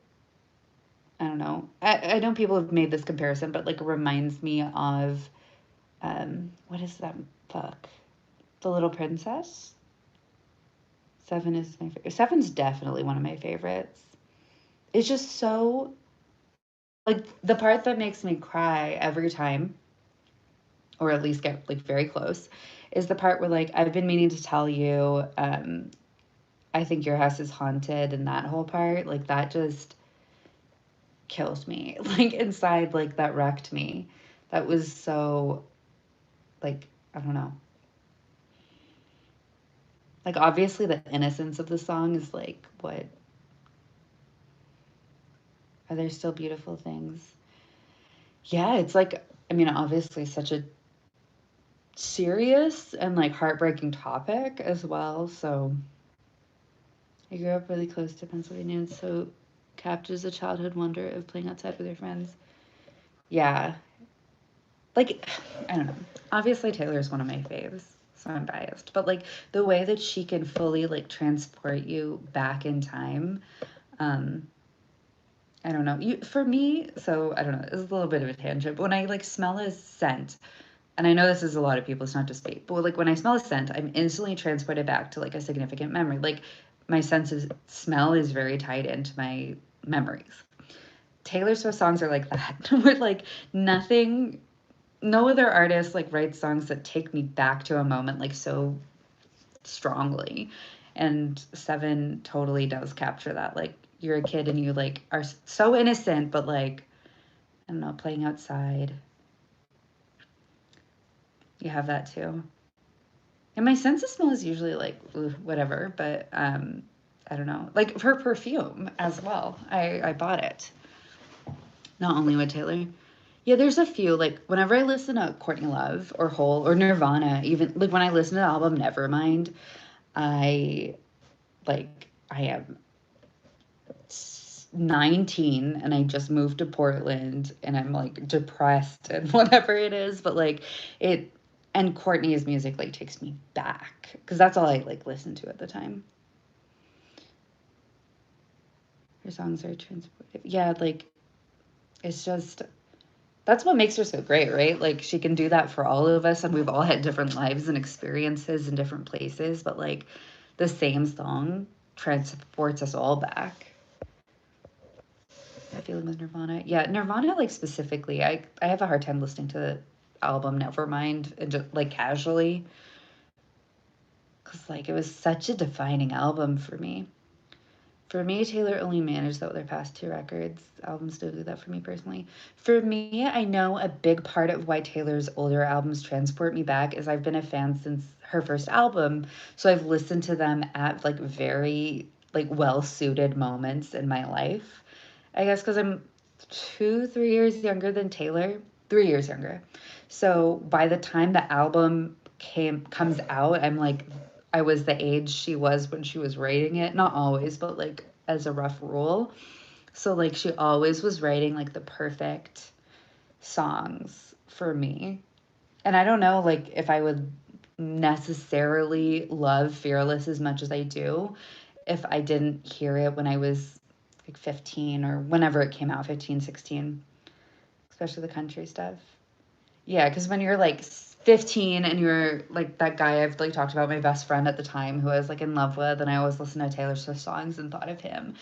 I don't know. I know people have made this comparison, but like it reminds me of, what is that book? The Little Princess? Seven is my favorite. Seven's definitely one of my favorites. It's just so like the part that makes me cry every time, or at least get like very close, is the part where like I've been meaning to tell you, I Think Your House is Haunted and that whole part, like that just kills me. Like inside, like that wrecked me. That was so, like, I don't know. Like obviously the innocence of the song is like what, are there still beautiful things? Yeah, it's like, I mean, obviously such a serious and like heartbreaking topic as well. So I grew up really close to Pennsylvania, and so captures the childhood wonder of playing outside with your friends. Yeah, like I don't know. Obviously, Taylor is one of my faves, so I'm biased. But like the way that she can fully like transport you back in time, um, I don't know. You for me, so I don't know. It's a little bit of a tangent, but when I like smell a scent, and I know this is a lot of people, it's not just me, but like when I smell a scent, I'm instantly transported back to like a significant memory. Like my sense of smell is very tied into my memories. Taylor Swift songs are like that. Where like nothing, no other artist like writes songs that take me back to a moment like so strongly. And Seven totally does capture that. Like you're a kid and you like are so innocent, but like I don't know, playing outside. You have that too. And my sense of smell is usually like whatever, but I don't know. Like her perfume as well. I bought it. Not only with Taylor. Yeah, there's a few like whenever I listen to Courtney Love or Hole or Nirvana, even like when I listen to the album Nevermind, I I am 19 and I just moved to Portland and I'm like depressed and whatever it is, but like it and Courtney's music like takes me back because that's all I like listened to at the time. Her songs are transportive. Yeah, like it's just that's what makes her so great, right? Like she can do that for all of us and we've all had different lives and experiences in different places, but like the same song transports us all back. That feeling with Nirvana. Yeah, Nirvana like specifically, I have a hard time listening to the album Nevermind and just like casually because like it was such a defining album for me. For me, Taylor only managed that with her past two records. Albums don't do that for me personally. For me, I know a big part of why Taylor's older albums transport me back is I've been a fan since her first album. So I've listened to them at like very like well-suited moments in my life. I guess because I'm 3 years younger than Taylor, 3 years younger. So by the time the album comes out, I'm like I was the age she was when she was writing it. Not always, but like as a rough rule. So like she always was writing like the perfect songs for me. And I don't know like if I would necessarily love Fearless as much as I do if I didn't hear it when I was like 15 or whenever it came out, 15, 16, especially the country stuff. Yeah, because when you're like 15 and you're like that guy I've like talked about, my best friend at the time who I was like in love with, and I always listened to Taylor Swift songs and thought of him.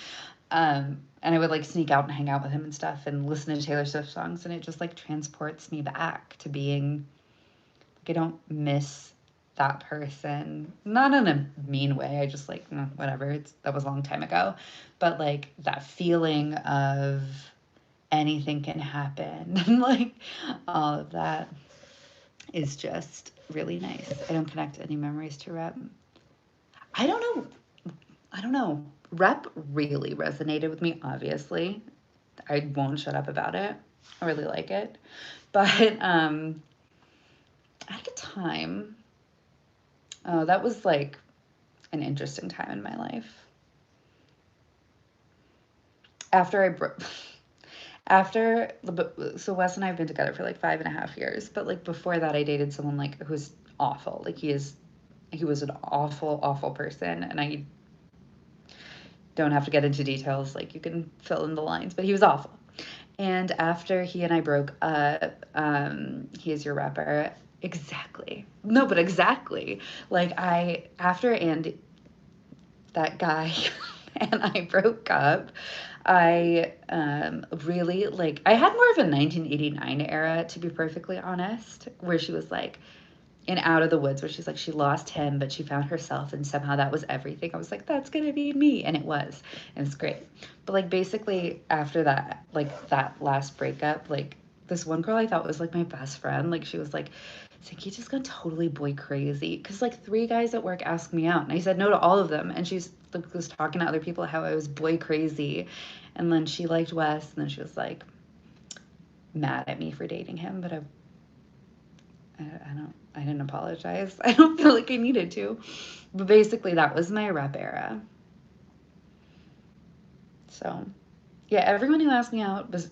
And I would like sneak out and hang out with him and stuff and listen to Taylor Swift songs, and it just like transports me back to being like I don't miss that person. Not in a mean way. I just like whatever. It's that was a long time ago, but like that feeling of anything can happen and like all of that is just really nice. I don't connect any memories to rep. I don't know. I don't know. Rep really resonated with me, obviously. I won't shut up about it. I really like it. But at a time, oh, that was like an interesting time in my life. After I broke, after, so Wes and I have been together for like 5.5 years, but like before that, I dated someone like who's awful. Like he was an awful, awful person. And I don't have to get into details. Like you can fill in the lines, but he was awful. And after he and I broke up, he is your rapper. Exactly. No, but exactly. Like after Andy, that guy, and I broke up, I really like, I had more of a 1989 era, to be perfectly honest, where she was like, in Out of the Woods, where she's like, she lost him, but she found herself, and somehow that was everything. I was like, that's gonna be me, and it was, and it's great. But like basically after that, like that last breakup, like this one girl I thought was like my best friend, like she was like, Sangeeta just gone totally boy crazy, because like 3 guys at work asked me out, and I said no to all of them, and she's like was talking to other people how I was boy crazy, and then she liked Wes, and then she was like mad at me for dating him, but I didn't apologize. I don't feel like I needed to. But basically, that was my rep era. So, yeah, everyone who asked me out was,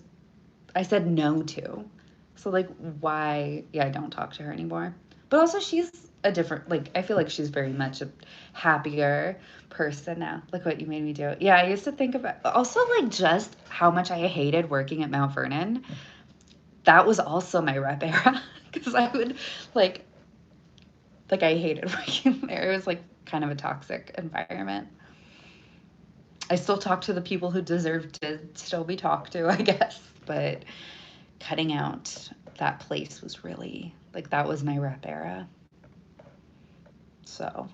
I said no to. So, like, why? Yeah, I don't talk to her anymore. But also, she's a different, like, I feel like she's very much a happier person now. Like what you made me do. Yeah, I used to think about, also, like, just how much I hated working at Mount Vernon. That was also my rep era. Because I would, like, I hated working there. It was like kind of a toxic environment. I still talk to the people who deserve to still be talked to, I guess. But cutting out that place was really like that was my rep era. So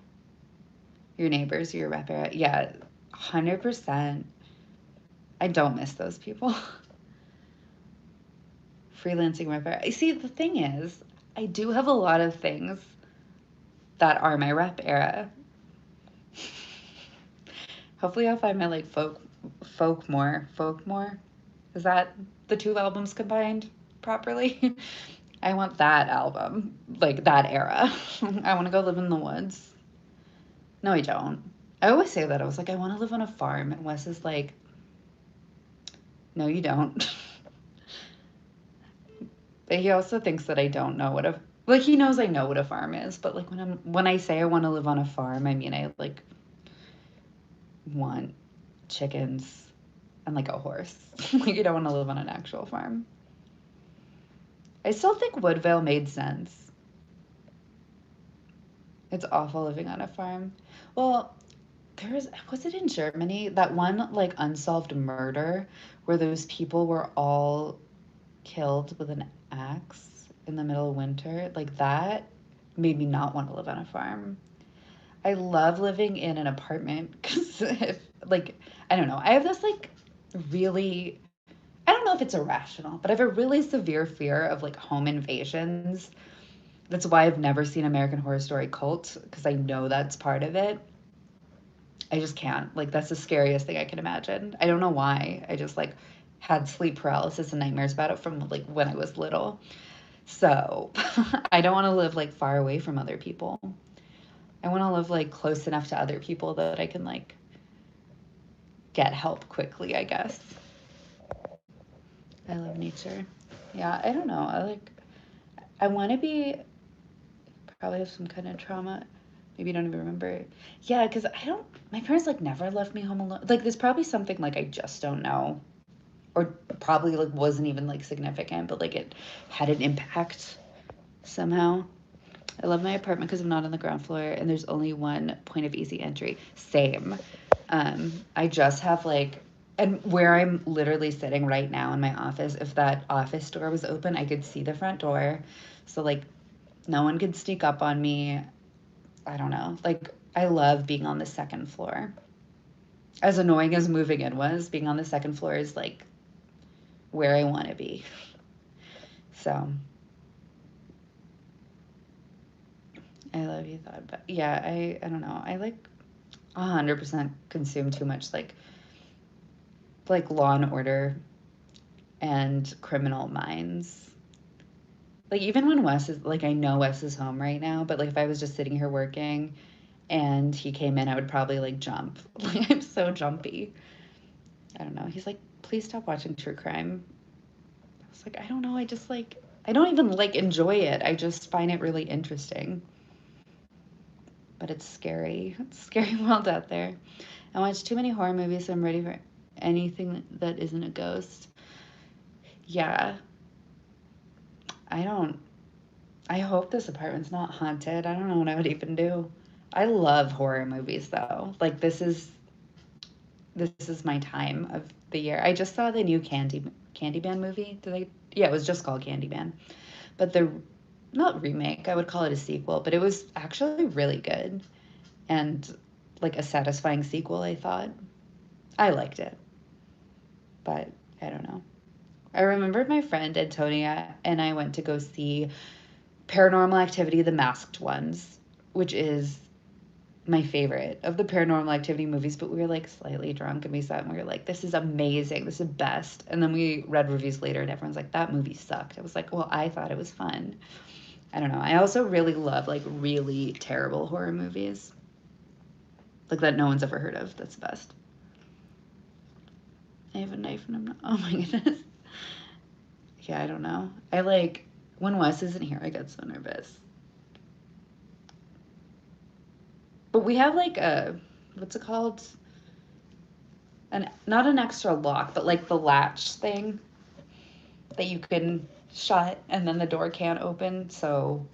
your neighbors, your rep era, yeah, 100%. I don't miss those people. Freelancing rep era. See, the thing is, I do have a lot of things that are my rep era. Hopefully, I'll find my like folk more. Is that the 2 albums combined properly? I want that album, like that era. I want to go live in the woods. No, I don't. I always say that. I was like, I want to live on a farm. And Wes is like, no, you don't. But he also thinks that I don't know what a, like, he knows I know what a farm is. But like when I say I want to live on a farm, I mean, I like want chickens and like a horse. Like, you don't want to live on an actual farm. I still think Woodvale made sense. It's awful living on a farm. Well, was it in Germany? That one like unsolved murder where those people were all killed with an axe in the middle of winter. Like that made me not want to live on a farm. I love living in an apartment because if like I don't know, I have this like really I don't know if it's irrational, but I have a really severe fear of like home invasions. That's why I've never seen American Horror Story Cult because I know that's part of it. I just can't. Like that's the scariest thing I can imagine. I don't know why. I just like had sleep paralysis and nightmares about it from like when I was little. So, I don't want to live like far away from other people. I want to live like close enough to other people that I can like get help quickly, I guess. I love nature. Yeah, I don't know. I want to be probably have some kind of trauma. Maybe you don't even remember. Yeah, because I don't. My parents like never left me home alone. Like there's probably something like I just don't know, or probably like wasn't even like significant, but like it had an impact somehow. I love my apartment because I'm not on the ground floor and there's only one point of easy entry. Same. I just have like, and where I'm literally sitting right now in my office, if that office door was open, I could see the front door. So like no one could sneak up on me. I don't know. Like I love being on the second floor. As annoying as moving in was, being on the second floor is like where I want to be. So I love you thought, but yeah, I don't know. I like 100% consume too much like Law and Order and Criminal Minds. Like even when Wes is like I know Wes is home right now, but like if I was just sitting here working and he came in, I would probably like jump. Like I'm so jumpy. I don't know. He's like, please stop watching true crime. I was like, I don't know. I just like I don't even like enjoy it. I just find it really interesting. But it's scary. It's a scary world out there. I watch too many horror movies, so I'm ready for anything that isn't a ghost. Yeah, I don't. I hope this apartment's not haunted. I don't know what I would even do. I love horror movies though. Like this is my time of the year. I just saw the new Candyman movie. Did I? Yeah, it was just called Candyman. But not remake, I would call it a sequel, but it was actually really good and like a satisfying sequel, I thought. I liked it, but I don't know. I remember my friend Antonia and I went to go see Paranormal Activity, the masked ones, which is my favorite of the Paranormal Activity movies, but we were like slightly drunk and we sat and we were like, this is amazing, this is best. And then we read reviews later and everyone's like, that movie sucked. I was like, well, I thought it was fun. I don't know. I also really love like really terrible horror movies, like that no one's ever heard of. That's the best. I have a knife and I'm not. Oh my goodness. Yeah, I don't know. I like when Wes isn't here, I get so nervous. But we have like a what's it called? An not an extra lock, but like the latch thing that you can shut and then the door can't open. So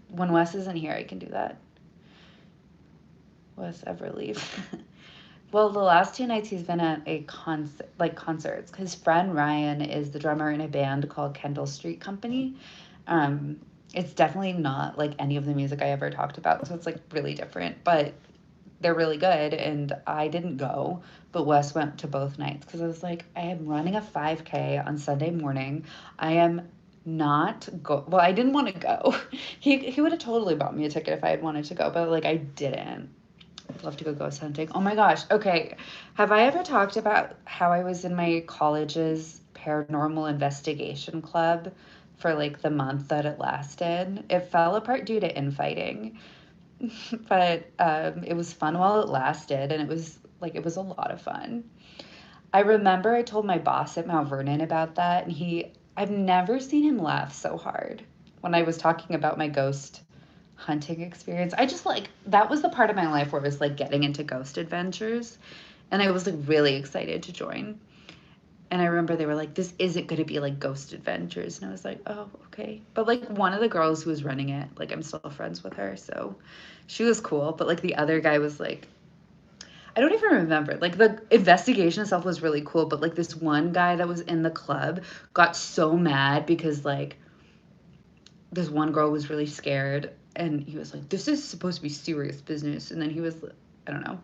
when Wes isn't here, I can do that. Wes ever leave? Well, the last two nights he's been at a concert, like concerts. His friend Ryan is the drummer in a band called Kendall Street Company. Um, it's definitely not like any of the music I ever talked about, so it's like really different. But they're really good, and I didn't go, but Wes went to both nights because I was like, I am running a 5K on Sunday morning. I am not go. Well, I didn't want to go. He would have totally bought me a ticket if I had wanted to go, but like I didn't. I'd love to go ghost hunting. Oh my gosh. Okay. Have I ever talked about how I was in my college's paranormal investigation club for like the month that it lasted? It fell apart due to infighting, but it was fun while it lasted, and it was a lot of fun. I remember I told my boss at Mount Vernon about that, and I've never seen him laugh so hard when I was talking about my ghost hunting experience. I just like that was the part of my life where it was like getting into ghost adventures, and I was like really excited to join. And I remember they were like, "This isn't going to be like ghost adventures," and I was like, "Oh, okay." But like one of the girls who was running it, like I'm still friends with her, so she was cool. But like the other guy was like, I don't even remember. Like the investigation itself was really cool, but like this one guy that was in the club got so mad because like this one girl was really scared and he was like, this is supposed to be serious business. And then he was, I don't know,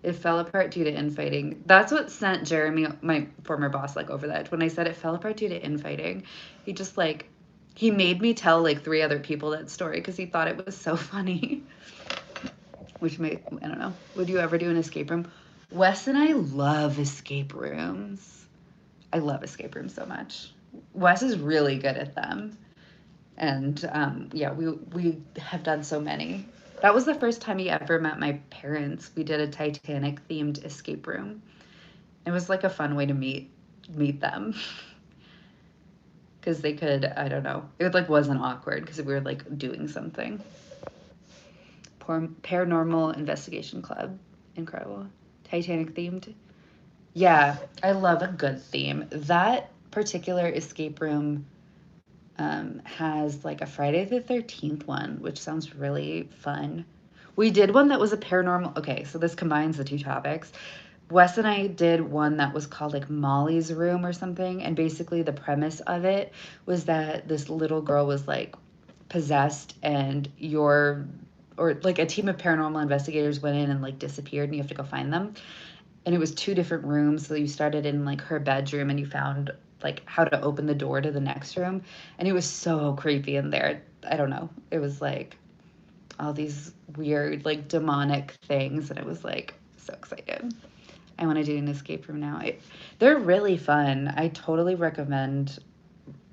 it fell apart due to infighting. That's what sent Jeremy, my former boss, like over the edge. When I said it fell apart due to infighting, he just like, he made me tell like three other people that story because he thought it was so funny. Which made, I don't know, would you ever do an escape room? Wes and I love escape rooms. I love escape rooms so much. Wes is really good at them. And yeah, we have done so many. That was the first time he ever met my parents. We did a Titanic themed escape room. It was like a fun way to meet them because they could, I don't know, it like wasn't awkward because we were like doing something. Paranormal Investigation Club, incredible. Titanic themed. Yeah, I love a good theme. That particular escape room has like a Friday the 13th one, which sounds really fun. We did one that was a paranormal. Okay, so this combines the two topics. Wes and I did one that was called like Molly's Room or something. And basically, the premise of it was that this little girl was like possessed, and or like a team of paranormal investigators went in and like disappeared, and you have to go find them. And it was two different rooms. So you started in like her bedroom and you found like how to open the door to the next room. And it was so creepy in there. I don't know. It was like all these weird, like demonic things. And it was like so excited. I want to do an escape room now. They're really fun. I totally recommend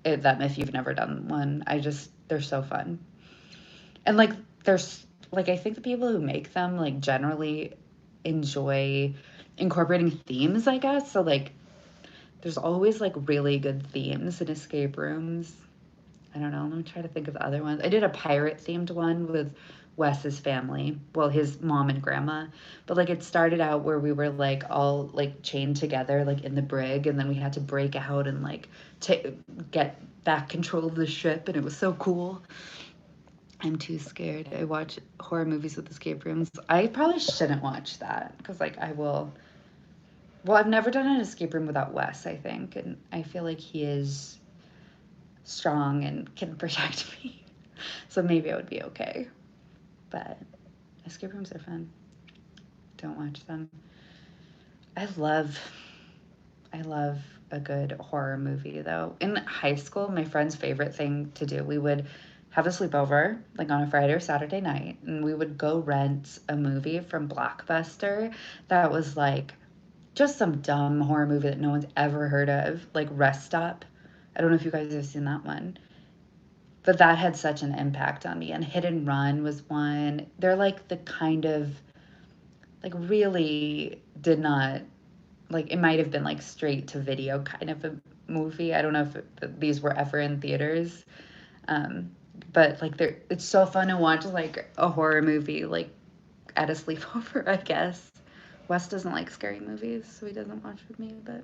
them if you've never done one. They're so fun. And like, there's like, I think the people who make them like generally enjoy incorporating themes, I guess. So like there's always like really good themes in escape rooms. I don't know. Let me try to think of the other ones. I did a pirate themed one with Wes's family, well, his mom and grandma. But like it started out where we were like all like chained together, like in the brig, and then we had to break out and like get back control of the ship, and it was so cool. I'm too scared. I watch horror movies with escape rooms. I probably shouldn't watch that because like I will. Well, I've never done an escape room without Wes, I think, and I feel like he is strong and can protect me. So maybe I would be okay. But escape rooms are fun. Don't watch them. I love I love a good horror movie though. In high school, my friend's favorite thing to do, we would have a sleepover like on a Friday or Saturday night, and we would go rent a movie from Blockbuster that was like just some dumb horror movie that no one's ever heard of, like Rest Stop. I don't know if you guys have seen that one, but that had such an impact on me. And Hit and Run was one. They're like the kind of like really did not like it might have been like straight to video kind of a movie. I don't know if these were ever in theaters, um, but like they're it's so fun to watch like a horror movie like at a sleepover. I guess Wes doesn't like scary movies, so he doesn't watch with me. But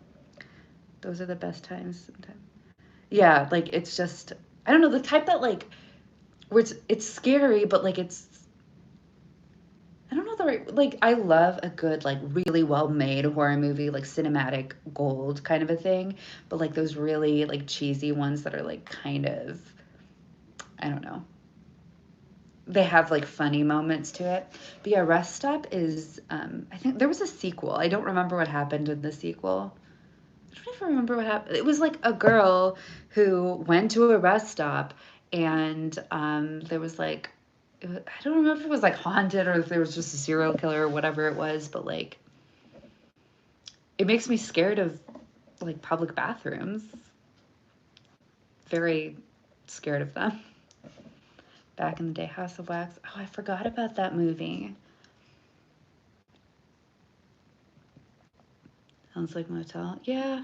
those are the best times sometimes. Yeah, like it's just I don't know the type that like where it's scary, but like it's I don't know the right like I love a good like really well made horror movie like cinematic gold kind of a thing, but like those really like cheesy ones that are like kind of I don't know. They have like funny moments to it. But yeah, Rest Stop is I think there was a sequel. I don't remember what happened in the sequel. I don't even remember what happened. It was like a girl who went to a rest stop and there was like I don't remember if it was like haunted or if there was just a serial killer or whatever it was, but like it makes me scared of like public bathrooms. Very scared of them. Back in the day, House of Wax. Oh, I forgot about that movie. Sounds like Motel. Yeah.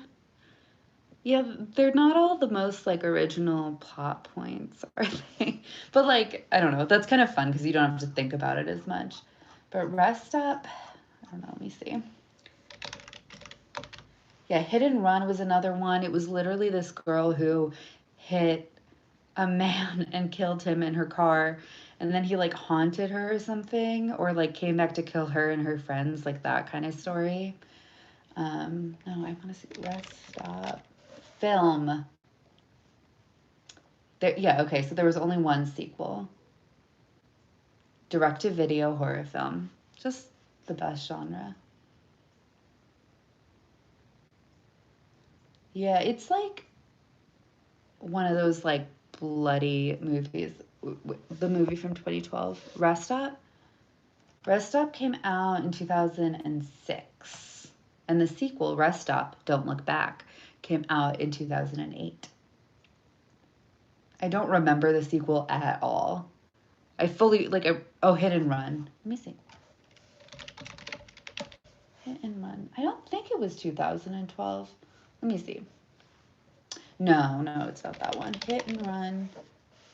Yeah, they're not all the most like original plot points, are they? But like, I don't know. That's kind of fun because you don't have to think about it as much. But Rest Stop, I don't know. Let me see. Yeah, Hit and Run was another one. It was literally this girl who hit a man and killed him in her car, and then he like haunted her or something, or like came back to kill her and her friends, like that kind of story. No, I want to see Rest Stop film. There, yeah, okay, so there was only one sequel. Direct to video horror film. Just the best genre. Yeah, it's like one of those like bloody movies. The movie from 2012, Rest Stop. Rest Stop came out in 2006. And the sequel, Rest Stop, Don't Look Back, came out in 2008. I don't remember the sequel at all. I fully, like, oh, Hit and Run. Let me see. Hit and Run. I don't think it was 2012. Let me see. No, no, it's not that one. Hit and Run.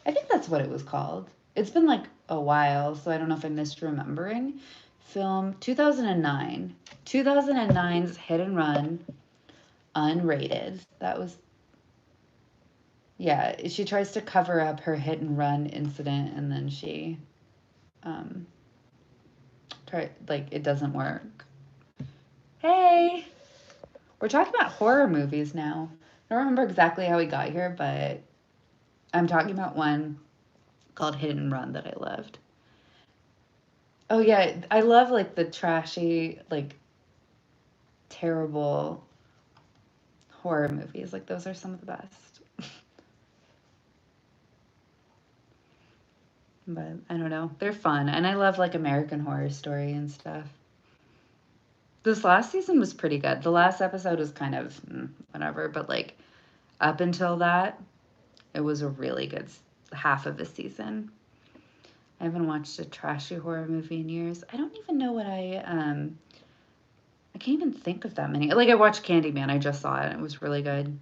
I think that's what it was called. It's been like a while, so I don't know if I'm misremembering. Film 2009. 2009's Hit and Run, unrated. That was, yeah, she tries to cover up her hit and run incident and then she, um, like, it doesn't work. Hey! We're talking about horror movies now. I don't remember exactly how we got here, but I'm talking about one called Hit and Run that I loved. Oh yeah, I love like the trashy, like terrible horror movies. Like those are some of the best. But I don't know, they're fun, and I love like American Horror Story and stuff. This last season was pretty good. The last episode was kind of whatever, but like up until that, it was a really good half of a season. I haven't watched a trashy horror movie in years. I don't even know what I can't even think of that many. Like I watched Candyman, I just saw it. It was really good.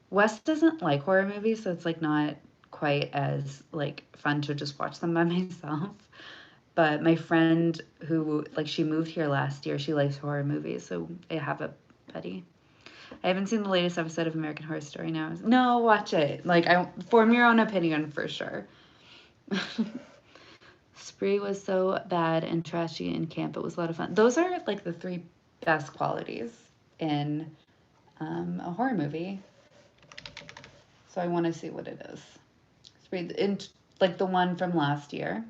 Wes doesn't like horror movies, so it's like not quite as like fun to just watch them by myself. But my friend who like she moved here last year, she likes horror movies, so I have a buddy. I haven't seen the latest episode of American Horror Story now. No, watch it. Like I form your own opinion for sure. Spree was so bad and trashy and camp. It was a lot of fun. Those are like the three best qualities in a horror movie. So I want to see what it is. Like the one from last year.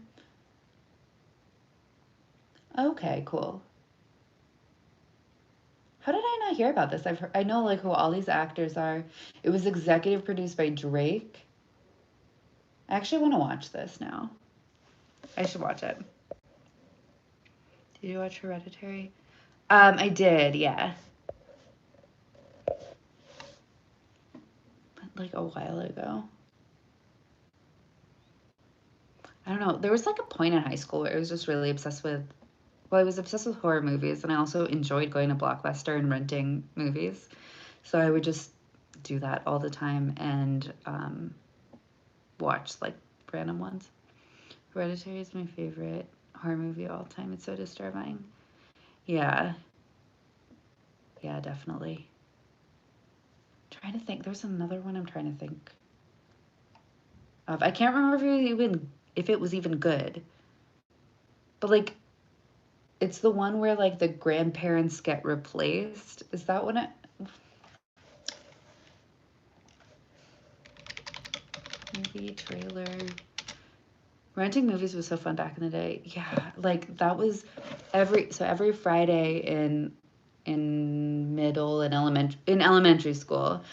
Okay, cool. How did I not hear about this? I know like who all these actors are. It was executive produced by Drake. I actually want to watch this now. I should watch it. Did you watch Hereditary? I did, yeah. Like a while ago. I don't know. There was like a point in high school where I was just really obsessed with, well, I was obsessed with horror movies, and I also enjoyed going to Blockbuster and renting movies. So I would just do that all the time and watch like random ones. Hereditary is my favorite horror movie of all time. It's so disturbing. Yeah, yeah, definitely. Trying to think. There's another one I'm trying to think of. I can't remember if it was even good. But like it's the one where like the grandparents get replaced. Is that one it movie trailer? Renting movies was so fun back in the day. Yeah, like that was every Friday in middle and elementary school,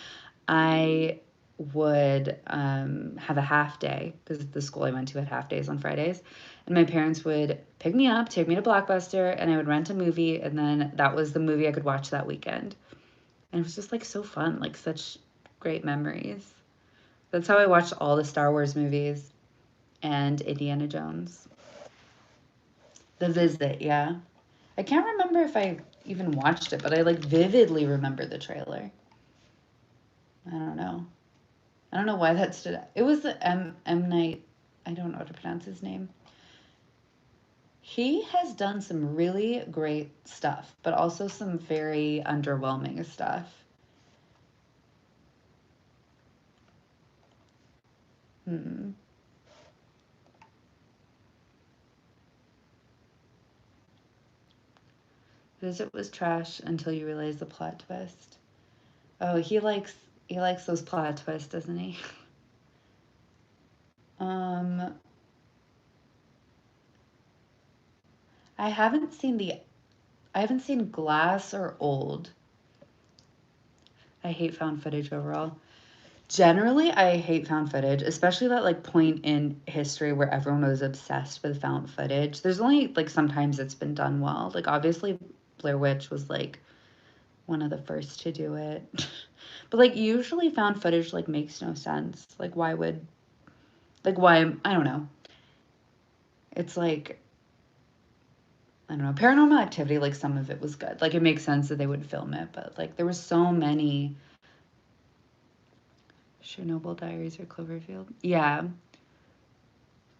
I would have a half day because the school I went to had half days on Fridays. And my parents would pick me up, take me to Blockbuster, and I would rent a movie. And then that was the movie I could watch that weekend. And it was just like so fun, like such great memories. That's how I watched all the Star Wars movies and Indiana Jones. The Visit, yeah. I can't remember if I even watched it, but I like vividly remember the trailer. I don't know. I don't know why that stood out. It was the M Night. I don't know how to pronounce his name. He has done some really great stuff, but also some very underwhelming stuff. Hmm. Visit was trash until you realize the plot twist. Oh, he likes those plot twists, doesn't he? Um, I haven't seen the I haven't seen Glass or Old. I hate found footage overall. Generally, I hate found footage, especially that like point in history where everyone was obsessed with found footage. There's only like sometimes it's been done well. Like obviously Blair Witch was like one of the first to do it. But like usually found footage like makes no sense. Why I don't know. It's like I don't know, Paranormal Activity, like some of it was good. Like it makes sense that they would film it, but like there were so many Chernobyl Diaries or Cloverfield. Yeah.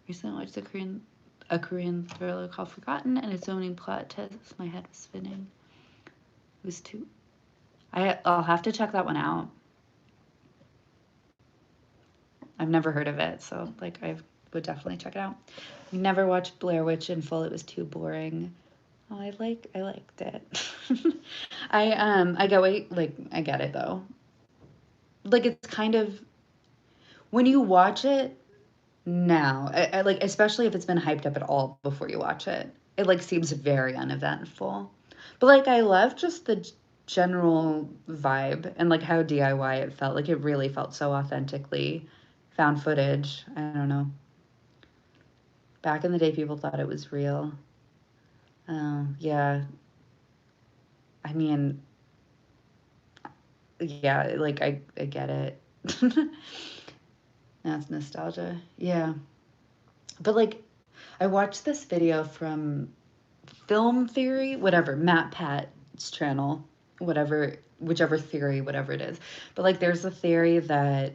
Recently watched a Korean thriller called Forgotten, and its opening plot tests my head was spinning. It was too. I'll have to check that one out. I've never heard of it, so like I would definitely check it out. Never watched Blair Witch in full. It was too boring. Oh, I liked it. I get it though. Like it's kind of when you watch it now, like especially if it's been hyped up at all before you watch it, it like seems very uneventful. But like I love just the general vibe and like how DIY it felt. Like it really felt so authentically found footage. I don't know. Back in the day, people thought it was real. Yeah. I mean, yeah, like I get it. That's nostalgia. Yeah. But like I watched this video from Film Theory, whatever, Matt Pat's channel, whichever theory, whatever it is. But like there's a theory that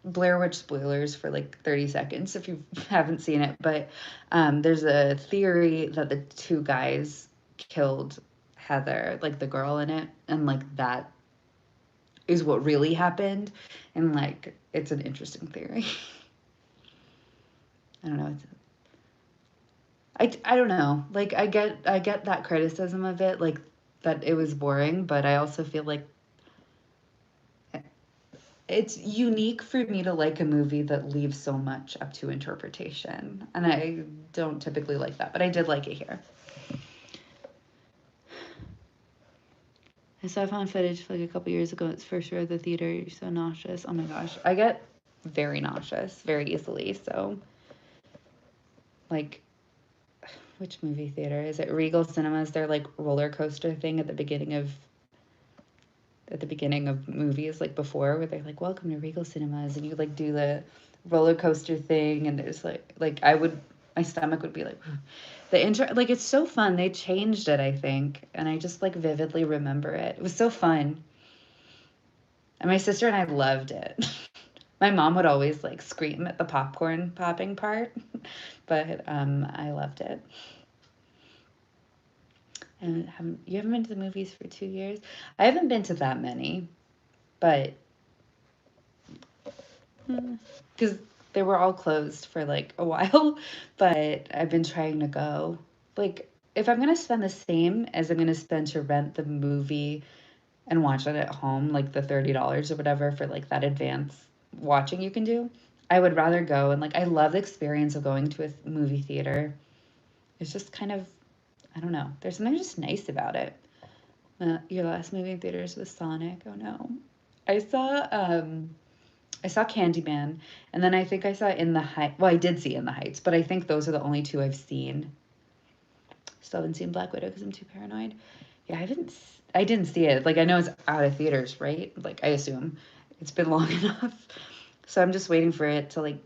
Blair Witch spoilers for like 30 seconds if you haven't seen it, but there's a theory that the two guys killed Heather, like the girl in it, and like that is what really happened. And like it's an interesting theory. I don't know. I don't know. Like I get that criticism of it, like that it was boring, but I also feel like it's unique for me to like a movie that leaves so much up to interpretation, and I don't typically like that, but I did like it here. I saw found footage like a couple years ago. It's for sure the theater. You're so nauseous. Oh my gosh, I get very nauseous very easily. So, like, which movie theater is it? Regal Cinemas. Their like roller coaster thing at the beginning of movies, like before, where they're like, "Welcome to Regal Cinemas," and you like do the roller coaster thing, and there's like I would, my stomach would be like, the intro, like it's so fun. They changed it, I think, and I just like vividly remember it. It was so fun, and my sister and I loved it. My mom would always like scream at the popcorn popping part, but I loved it. And you haven't been to the movies for 2 years? I haven't been to that many, but because they were all closed for like a while, but I've been trying to go. Like, if I'm gonna spend the same as I'm gonna spend to rent the movie and watch it at home, like the $30 or whatever for like that advance watching you can do, I would rather go. And like, I love the experience of going to a movie theater. It's just kind of, I don't know, there's something just nice about it. Your last movie in theaters was Sonic. Oh no. I saw I saw Candyman, and then I think I saw In the Heights. Well, I did see In the Heights, but I think those are the only two I've seen. Still haven't seen Black Widow because I'm too paranoid. Yeah, I didn't see it. Like I know it's out of theaters, right? Like I assume it's been long enough, so I'm just waiting for it to like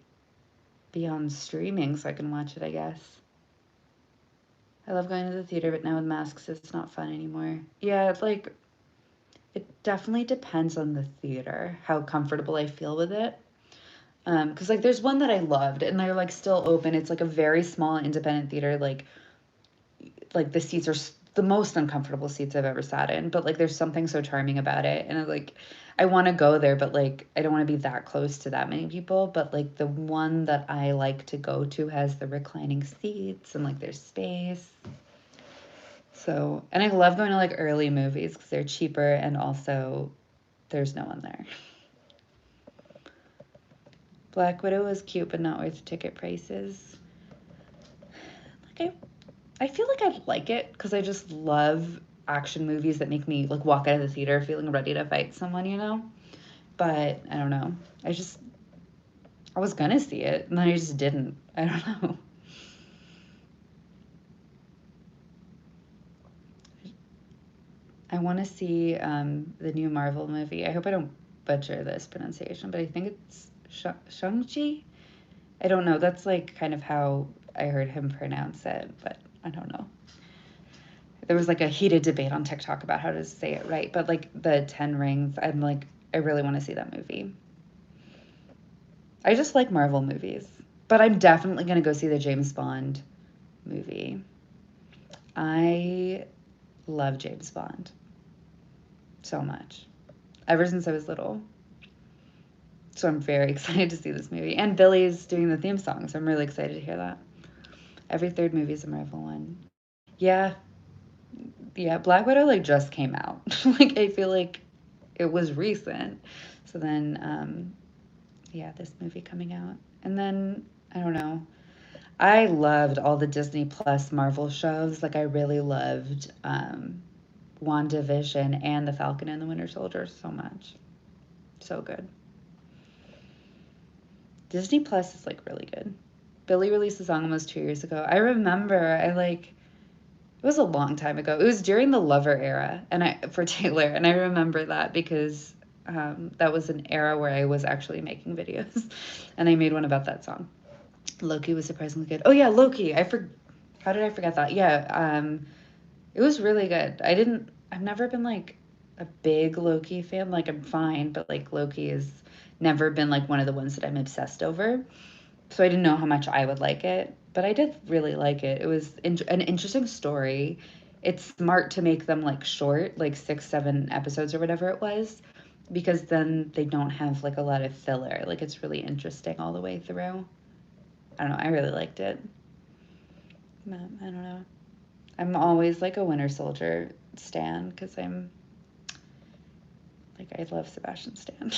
be on streaming so I can watch it. I guess. I love going to the theater, but now with masks, it's not fun anymore. Yeah, it's like it definitely depends on the theater, how comfortable I feel with it. Because like there's one that I loved and they're like still open. It's like a very small independent theater. Like the seats are the most uncomfortable seats I've ever sat in. But like there's something so charming about it, and like I want to go there, but like I don't want to be that close to that many people. But like the one that I like to go to has the reclining seats and like there's space. So and I love going to like early movies because they're cheaper and also there's no one there. Black Widow was cute, but not worth ticket prices. Like I feel like I'd like it because I just love action movies that make me like walk out of the theater feeling ready to fight someone, you know? But I don't know. I was gonna see it and then I just didn't. I don't know. I want to see the new Marvel movie. I hope I don't butcher this pronunciation, but I think it's Shang-Chi. I don't know. That's like kind of how I heard him pronounce it, but I don't know. There was like a heated debate on TikTok about how to say it right, but like the Ten Rings, I'm like, I really want to see that movie. I just like Marvel movies, but I'm definitely gonna go see the James Bond movie. I love James Bond so much ever since I was little. So I'm very excited to see this movie. And Billy's doing the theme song, so I'm really excited to hear that. Every third movie is a Marvel one. Yeah, yeah. Black Widow like just came out. Like I feel like it was recent. So then, yeah, this movie coming out, and then I don't know. I loved all the Disney Plus Marvel shows. Like I really loved WandaVision and The Falcon and the Winter Soldier so much. So good. Disney Plus is like really good. Billy released a song almost 2 years ago. I remember I like it was a long time ago. It was during the Lover era and I for Taylor and I remember that because that was an era where I was actually making videos and I made one about that song. Loki was surprisingly good. Oh yeah, Loki. How did I forget that? Yeah, it was really good. I've never been like a big Loki fan. Like I'm fine, but like Loki has never been like one of the ones that I'm obsessed over. So I didn't know how much I would like it, but I did really like it. It was an interesting story. It's smart to make them like short, like 6, 7 episodes or whatever it was, because then they don't have like a lot of filler. Like it's really interesting all the way through. I don't know. I really liked it. I don't know. I'm always like a Winter Soldier stan because I'm like I love Sebastian Stan.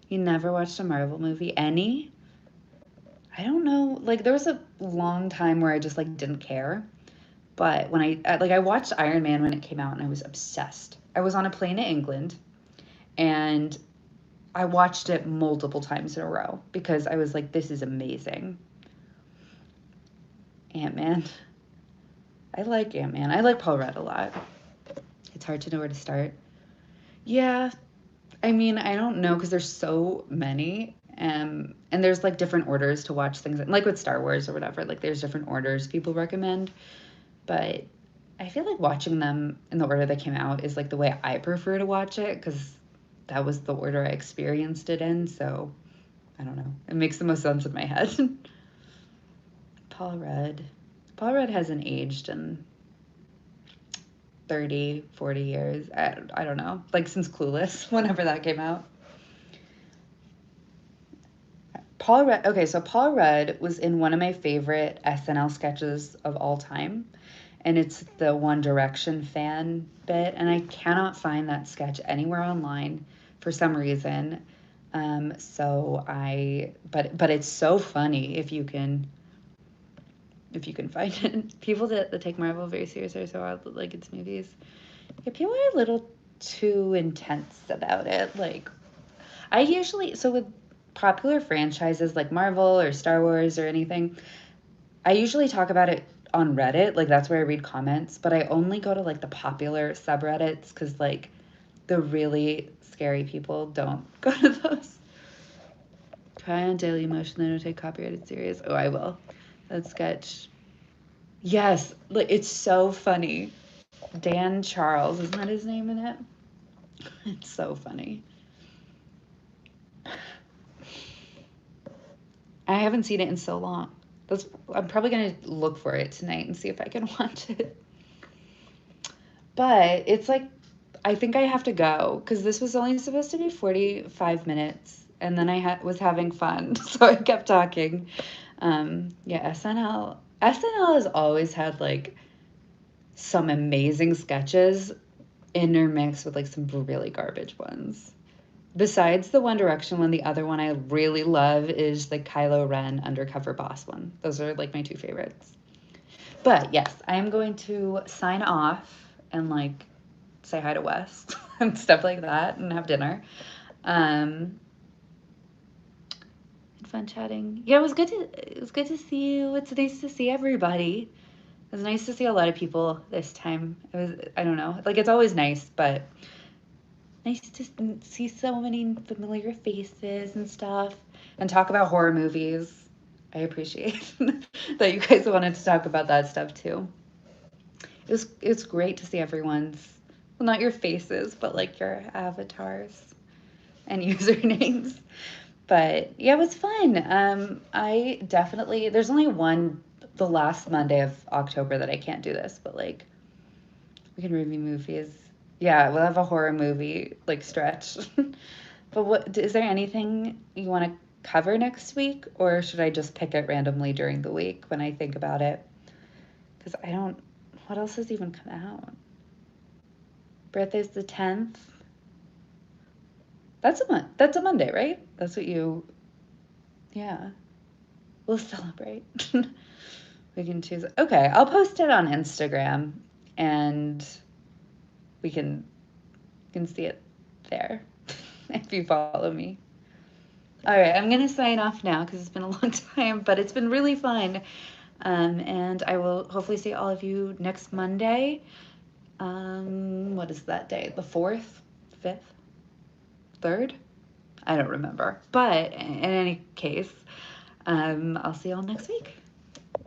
You never watched a Marvel movie? Any? I don't know. Like there was a long time where I just like didn't care. But when I watched Iron Man when it came out and I was obsessed. I was on a plane to England and I watched it multiple times in a row because I was like, this is amazing. Ant-Man. I like Ant-Man. I like Paul Rudd a lot. It's hard to know where to start. Yeah, I mean, I don't know because there's so many. And there's like different orders to watch things like with Star Wars or whatever. Like there's different orders people recommend. But I feel like watching them in the order they came out is like the way I prefer to watch it because that was the order I experienced it in. So I don't know. It makes the most sense in my head. Paul Rudd. Paul Rudd hasn't aged in 30, 40 years. I don't know. Like since Clueless, whenever that came out. Paul Rudd. Okay, so Paul Rudd was in one of my favorite SNL sketches of all time, and it's the One Direction fan bit, and I cannot find that sketch anywhere online for some reason. But it's so funny if you can find it. People that take Marvel very seriously are so odd, like its movies. Yeah, people are a little too intense about it. Like I usually so with popular franchises like Marvel or Star Wars or anything, I usually talk about it on Reddit. Like that's where I read comments, but I only go to like the popular subreddits because like the really scary people don't go to those. Try on Daily Motion, then it'll take copyrighted series. Oh, I will. That sketch. Yes, like it's so funny. Dan Charles, isn't that his name in it? It's so funny. I haven't seen it in so long. I'm probably gonna look for it tonight and see if I can watch it. But it's like I think I have to go because this was only supposed to be 45 minutes, and then was having fun, so I kept talking. Yeah, SNL has always had like some amazing sketches intermixed with like some really garbage ones. Besides the One Direction one, the other one I really love is the Kylo Ren Undercover Boss one. Those are like my two favorites. But yes, I am going to sign off and like say hi to Wes and stuff like that and have dinner. Um, fun chatting. Yeah, it was good to see you. It's nice to see everybody. It was nice to see a lot of people this time. It was I don't know. Like it's always nice, but nice to see so many familiar faces and stuff and talk about horror movies. I appreciate that you guys wanted to talk about that stuff too. It's great to see everyone's well not your faces, but like your avatars and usernames. But yeah, it was fun. I definitely there's only one the last Monday of October that I can't do this, but like we can review movies. Yeah, we'll have a horror movie like stretch. But what is there anything you want to cover next week, or should I just pick it randomly during the week when I think about it? Because I don't. What else has even come out? Birthday's the 10th. That's a month. That's a Monday, right? That's what you. Yeah, we'll celebrate. We can choose. Okay, I'll post it on Instagram, and we can see it there if you follow me. All right, I'm gonna sign off now because it's been a long time, but it's been really fun. And I will hopefully see all of you next Monday. What is that day? The 4th, 5th, 3rd? I don't remember. But in any case, I'll see you all next week.